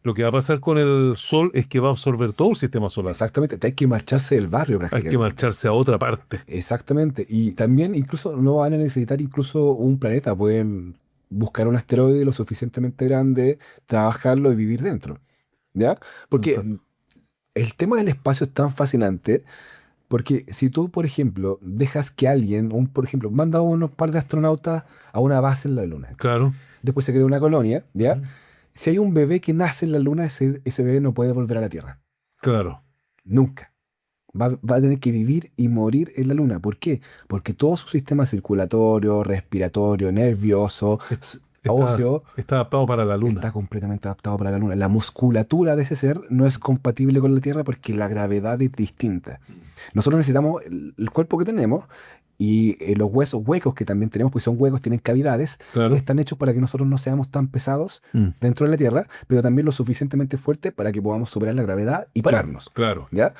[SPEAKER 2] lo que va a pasar con el Sol es que va a absorber todo el sistema solar.
[SPEAKER 3] Exactamente. Hay que marcharse del barrio
[SPEAKER 2] Hay
[SPEAKER 3] prácticamente.
[SPEAKER 2] que marcharse a otra parte.
[SPEAKER 3] Exactamente. Y también incluso no van a necesitar incluso un planeta. Pueden buscar un asteroide lo suficientemente grande, trabajarlo y vivir dentro. ¿Ya? Porque el tema del espacio es tan fascinante porque si tú, por ejemplo, dejas que alguien, por ejemplo, manda unos par de astronautas a una base en la Luna.
[SPEAKER 2] Claro.
[SPEAKER 3] Después se crea una colonia, ¿ya? Si hay un bebé que nace en la Luna, ese bebé no puede volver a la Tierra.
[SPEAKER 2] Claro.
[SPEAKER 3] Nunca. Va a tener que vivir y morir en la Luna. ¿Por qué? Porque todo su sistema circulatorio, respiratorio, nervioso, óseo,
[SPEAKER 2] Está adaptado para la Luna.
[SPEAKER 3] está completamente adaptado para la Luna. La musculatura de ese ser no es compatible con la Tierra porque la gravedad es distinta. Nosotros necesitamos el cuerpo que tenemos y los huesos huecos que también tenemos, pues son huecos, tienen cavidades,
[SPEAKER 2] Claro.
[SPEAKER 3] están hechos para que nosotros no seamos tan pesados
[SPEAKER 2] Mm.
[SPEAKER 3] dentro de la Tierra, pero también lo suficientemente fuertes para que podamos superar la gravedad y pararnos.
[SPEAKER 2] Claro.
[SPEAKER 3] ¿Ya?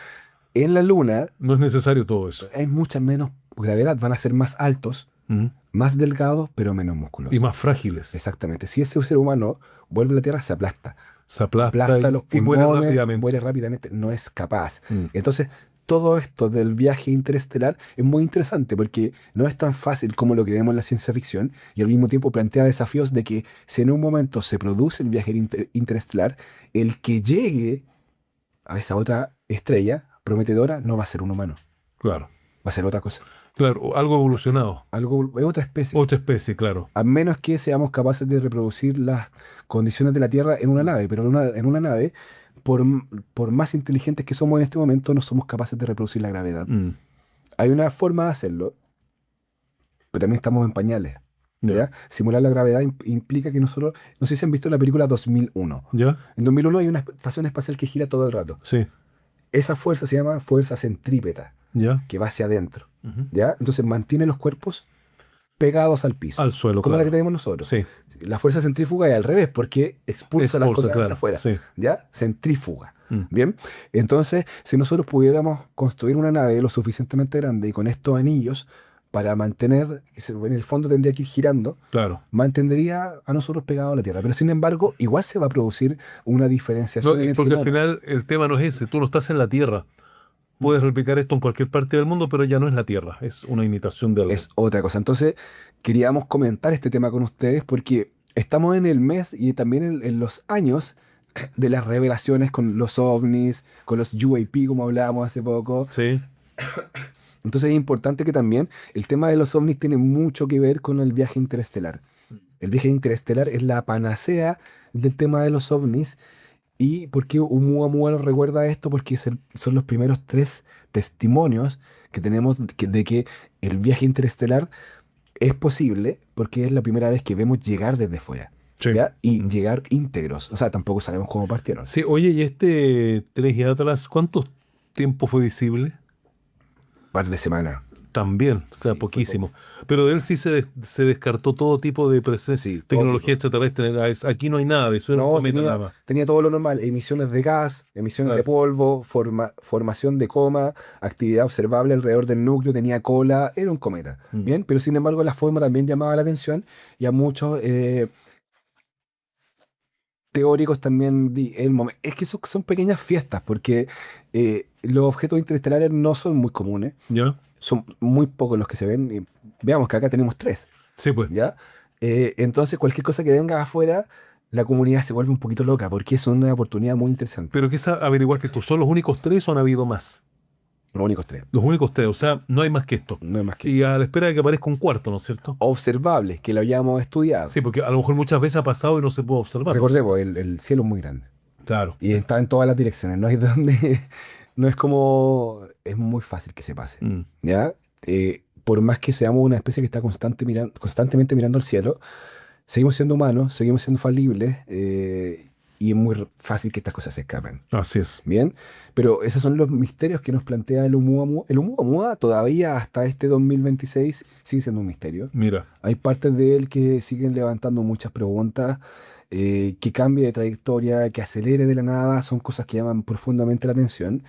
[SPEAKER 3] En la Luna
[SPEAKER 2] No es necesario todo eso.
[SPEAKER 3] hay mucha menos gravedad, van a ser más altos,
[SPEAKER 2] Mm.
[SPEAKER 3] más delgados, pero menos musculosos.
[SPEAKER 2] Y más frágiles.
[SPEAKER 3] Exactamente. Si ese ser humano vuelve a la Tierra, se aplasta.
[SPEAKER 2] Se aplasta
[SPEAKER 3] Aplasta los
[SPEAKER 2] y muere
[SPEAKER 3] pulmones,
[SPEAKER 2] rápidamente.
[SPEAKER 3] muere rápidamente, no es capaz.
[SPEAKER 2] Mm.
[SPEAKER 3] Entonces, todo esto del viaje interestelar es muy interesante porque no es tan fácil como lo que vemos en la ciencia ficción y al mismo tiempo plantea desafíos de que si en un momento se produce el viaje interestelar, el que llegue a esa otra estrella prometedora no va a ser un humano,
[SPEAKER 2] Claro.
[SPEAKER 3] va a ser otra cosa.
[SPEAKER 2] Claro, algo evolucionado.
[SPEAKER 3] Es otra especie.
[SPEAKER 2] Otra especie, claro.
[SPEAKER 3] A menos que seamos capaces de reproducir las condiciones de la Tierra en una nave, pero en una nave, por más inteligentes que somos en este momento, no somos capaces de reproducir la gravedad.
[SPEAKER 2] Mm.
[SPEAKER 3] Hay una forma de hacerlo, pero también estamos en pañales. ¿Ya?
[SPEAKER 2] Ya.
[SPEAKER 3] Simular la gravedad implica que nosotros, no sé si han visto la película 2001.
[SPEAKER 2] ¿Ya?
[SPEAKER 3] En 2001 hay una estación espacial que gira todo el rato.
[SPEAKER 2] Sí.
[SPEAKER 3] Esa fuerza se llama fuerza centrípeta,
[SPEAKER 2] ¿Ya?
[SPEAKER 3] que va hacia adentro.
[SPEAKER 2] Ujú.
[SPEAKER 3] ¿Ya? Entonces mantiene los cuerpos pegados al piso.
[SPEAKER 2] Al suelo,
[SPEAKER 3] como la que
[SPEAKER 2] claro.
[SPEAKER 3] tenemos nosotros.
[SPEAKER 2] Sí.
[SPEAKER 3] La fuerza centrífuga es al revés, porque expulsa las cosas
[SPEAKER 2] claro,
[SPEAKER 3] hacia afuera.
[SPEAKER 2] sí.
[SPEAKER 3] ¿Ya? Centrífuga.
[SPEAKER 2] Mm.
[SPEAKER 3] Bien. Entonces, si nosotros pudiéramos construir una nave lo suficientemente grande y con estos anillos para mantener, que en el fondo tendría que ir girando,
[SPEAKER 2] Claro.
[SPEAKER 3] mantendría a nosotros pegados a la Tierra. Pero sin embargo, igual se va a producir una diferenciación
[SPEAKER 2] No,
[SPEAKER 3] de
[SPEAKER 2] porque al
[SPEAKER 3] energía.
[SPEAKER 2] final el tema no es ese. Tú no estás en la Tierra. Puedes replicar esto en cualquier parte del mundo, pero ya no es la Tierra. Es una imitación de algo.
[SPEAKER 3] Es otra cosa. Entonces, queríamos comentar este tema con ustedes porque estamos en el mes y también en los años de las revelaciones con los ovnis, con los UAP, como hablábamos hace poco.
[SPEAKER 2] Sí.
[SPEAKER 3] Entonces es importante que también el tema de los ovnis tiene mucho que ver con el viaje interestelar. El viaje interestelar es la panacea del tema de los ovnis. ¿Y por qué Oumuamua nos recuerda esto? Porque son los primeros 3 testimonios que tenemos de que el viaje interestelar es posible, porque es la primera vez que vemos llegar desde fuera.
[SPEAKER 2] Sí.
[SPEAKER 3] ¿Ya? Y llegar íntegros. O sea, tampoco sabemos cómo partieron.
[SPEAKER 2] Sí, oye, ¿y este 3 Atlas cuánto tiempo fue visible?
[SPEAKER 3] Par de semanas.
[SPEAKER 2] También, o sea,
[SPEAKER 3] Sí, fue
[SPEAKER 2] poquísimo. Pero de él sí se descartó todo tipo de presencia,
[SPEAKER 3] Sí, todo
[SPEAKER 2] tecnología
[SPEAKER 3] tipo.
[SPEAKER 2] extraterrestre. Aquí no hay nada de eso, era un
[SPEAKER 3] No,
[SPEAKER 2] cometa nada más.
[SPEAKER 3] tenía todo lo normal, emisiones de gas, emisiones de
[SPEAKER 2] Claro.
[SPEAKER 3] polvo, formación de coma, actividad observable alrededor del núcleo, tenía cola, era un cometa.
[SPEAKER 2] Mm.
[SPEAKER 3] Bien, pero sin embargo la forma también llamaba la atención y a muchos teóricos también es que son pequeñas fiestas porque los objetos interestelares no son muy comunes,
[SPEAKER 2] ¿Ya?
[SPEAKER 3] son muy pocos los que se ven. Y veamos que acá tenemos 3.
[SPEAKER 2] Sí, pues.
[SPEAKER 3] ¿Ya? Entonces, cualquier cosa que venga afuera, la comunidad se vuelve un poquito loca, porque es una oportunidad muy interesante.
[SPEAKER 2] Pero ¿qué averiguaste tú? ¿Son los únicos 3 o han habido más?
[SPEAKER 3] Los únicos 3,
[SPEAKER 2] Los únicos 3, o sea, no hay más que esto.
[SPEAKER 3] no hay más que
[SPEAKER 2] Y a la espera de que aparezca un cuarto, ¿no es cierto?
[SPEAKER 3] observables, que lo hayamos estudiado.
[SPEAKER 2] Sí, porque a lo mejor muchas veces ha pasado y no se puede observar.
[SPEAKER 3] Recordemos, el cielo es muy grande
[SPEAKER 2] Claro.
[SPEAKER 3] y está en todas las direcciones, no hay donde, no es como, es muy fácil que se pase.
[SPEAKER 2] Mm.
[SPEAKER 3] ¿Ya? Por más que seamos una especie que está constantemente mirando al cielo, seguimos siendo humanos, seguimos siendo falibles y es muy fácil que estas cosas se escapen.
[SPEAKER 2] Así es.
[SPEAKER 3] Bien, pero esos son los misterios que nos plantea el Oumuamua. El Oumuamua todavía hasta este 2026 sigue siendo un misterio.
[SPEAKER 2] Mira.
[SPEAKER 3] Hay partes de él que siguen levantando muchas preguntas, que cambie de trayectoria, que acelere de la nada, son cosas que llaman profundamente la atención.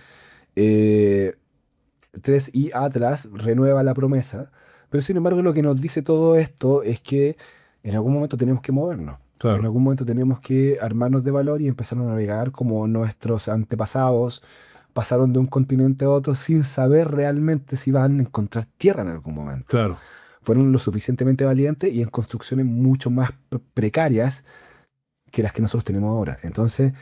[SPEAKER 3] 3i Atlas renueva la promesa, pero sin embargo lo que nos dice todo esto es que en algún momento tenemos que movernos.
[SPEAKER 2] Claro.
[SPEAKER 3] En algún momento tenemos que armarnos de valor y empezar a navegar como nuestros antepasados pasaron de un continente a otro sin saber realmente si van a encontrar tierra en algún momento.
[SPEAKER 2] Claro.
[SPEAKER 3] Fueron lo suficientemente valientes y en construcciones mucho más precarias que las que nosotros tenemos ahora. Entonces,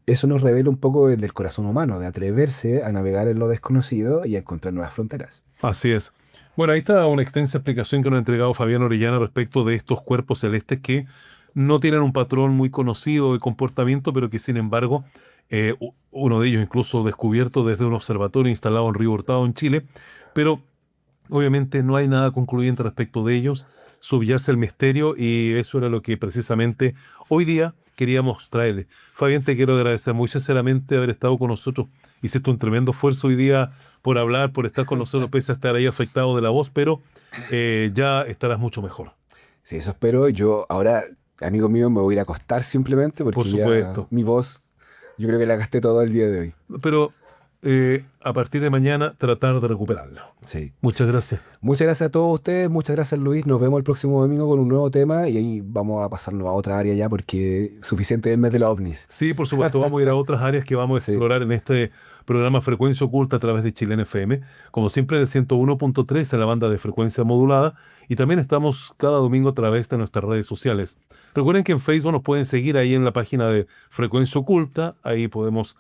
[SPEAKER 3] eso nos revela un poco del corazón humano, de atreverse a navegar en lo desconocido y a encontrar nuevas fronteras.
[SPEAKER 2] Así es. Bueno, ahí está una extensa explicación que nos ha entregado Fabián Orellana respecto de estos cuerpos celestes que no tienen un patrón muy conocido de comportamiento, pero que sin embargo, uno de ellos incluso descubierto desde un observatorio instalado en Río Hurtado, en Chile, pero obviamente no hay nada concluyente respecto de ellos, subyace el misterio y eso era lo que precisamente hoy día queríamos traerle. Fabián, te quiero agradecer muy sinceramente haber estado con nosotros. Hiciste un tremendo esfuerzo hoy día por hablar, por estar con nosotros, pese a estar ahí afectado de la voz, pero ya estarás mucho mejor.
[SPEAKER 3] Sí, eso espero. Yo ahora, amigo mío, me voy a ir a acostar simplemente porque
[SPEAKER 2] Por supuesto.
[SPEAKER 3] ya mi voz, yo creo que la gasté todo el día de hoy.
[SPEAKER 2] Pero a partir de mañana tratar de recuperarla.
[SPEAKER 3] Sí.
[SPEAKER 2] Muchas gracias.
[SPEAKER 3] Muchas gracias a todos ustedes, muchas gracias Luis. Nos vemos el próximo domingo con un nuevo tema y ahí vamos a pasarnos a otra área ya porque suficiente del mes de los ovnis.
[SPEAKER 2] Sí, por supuesto, vamos a ir a otras áreas que vamos a
[SPEAKER 3] Sí.
[SPEAKER 2] explorar en este programa Frecuencia Oculta a través de Chilena FM, como siempre del 101.3 en la banda de frecuencia modulada, y también estamos cada domingo a través de nuestras redes sociales. Recuerden que en Facebook nos pueden seguir ahí en la página de Frecuencia Oculta, ahí podemos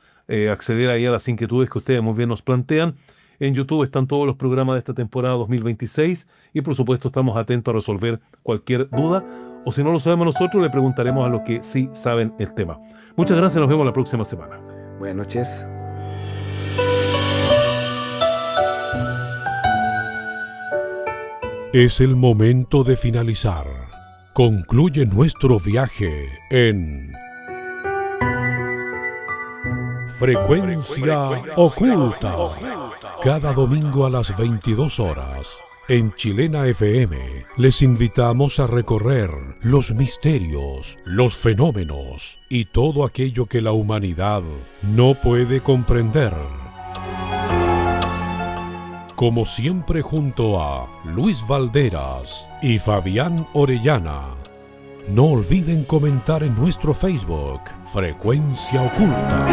[SPEAKER 2] acceder ahí a las inquietudes que ustedes muy bien nos plantean. En YouTube están todos los programas de esta temporada 2026 y por supuesto estamos atentos a resolver cualquier duda, o si no lo sabemos nosotros le preguntaremos a los que sí saben el tema. Muchas gracias, nos vemos la próxima semana.
[SPEAKER 3] Buenas noches.
[SPEAKER 1] Es el momento de finalizar. Concluye nuestro viaje en Frecuencia Oculta. Cada domingo a las 22 horas En Chilena FM les invitamos a recorrer los misterios, los fenómenos y todo aquello que la humanidad no puede comprender. Como siempre junto a Luis Valderas y Fabián Orellana. No olviden comentar en nuestro Facebook Frecuencia Oculta.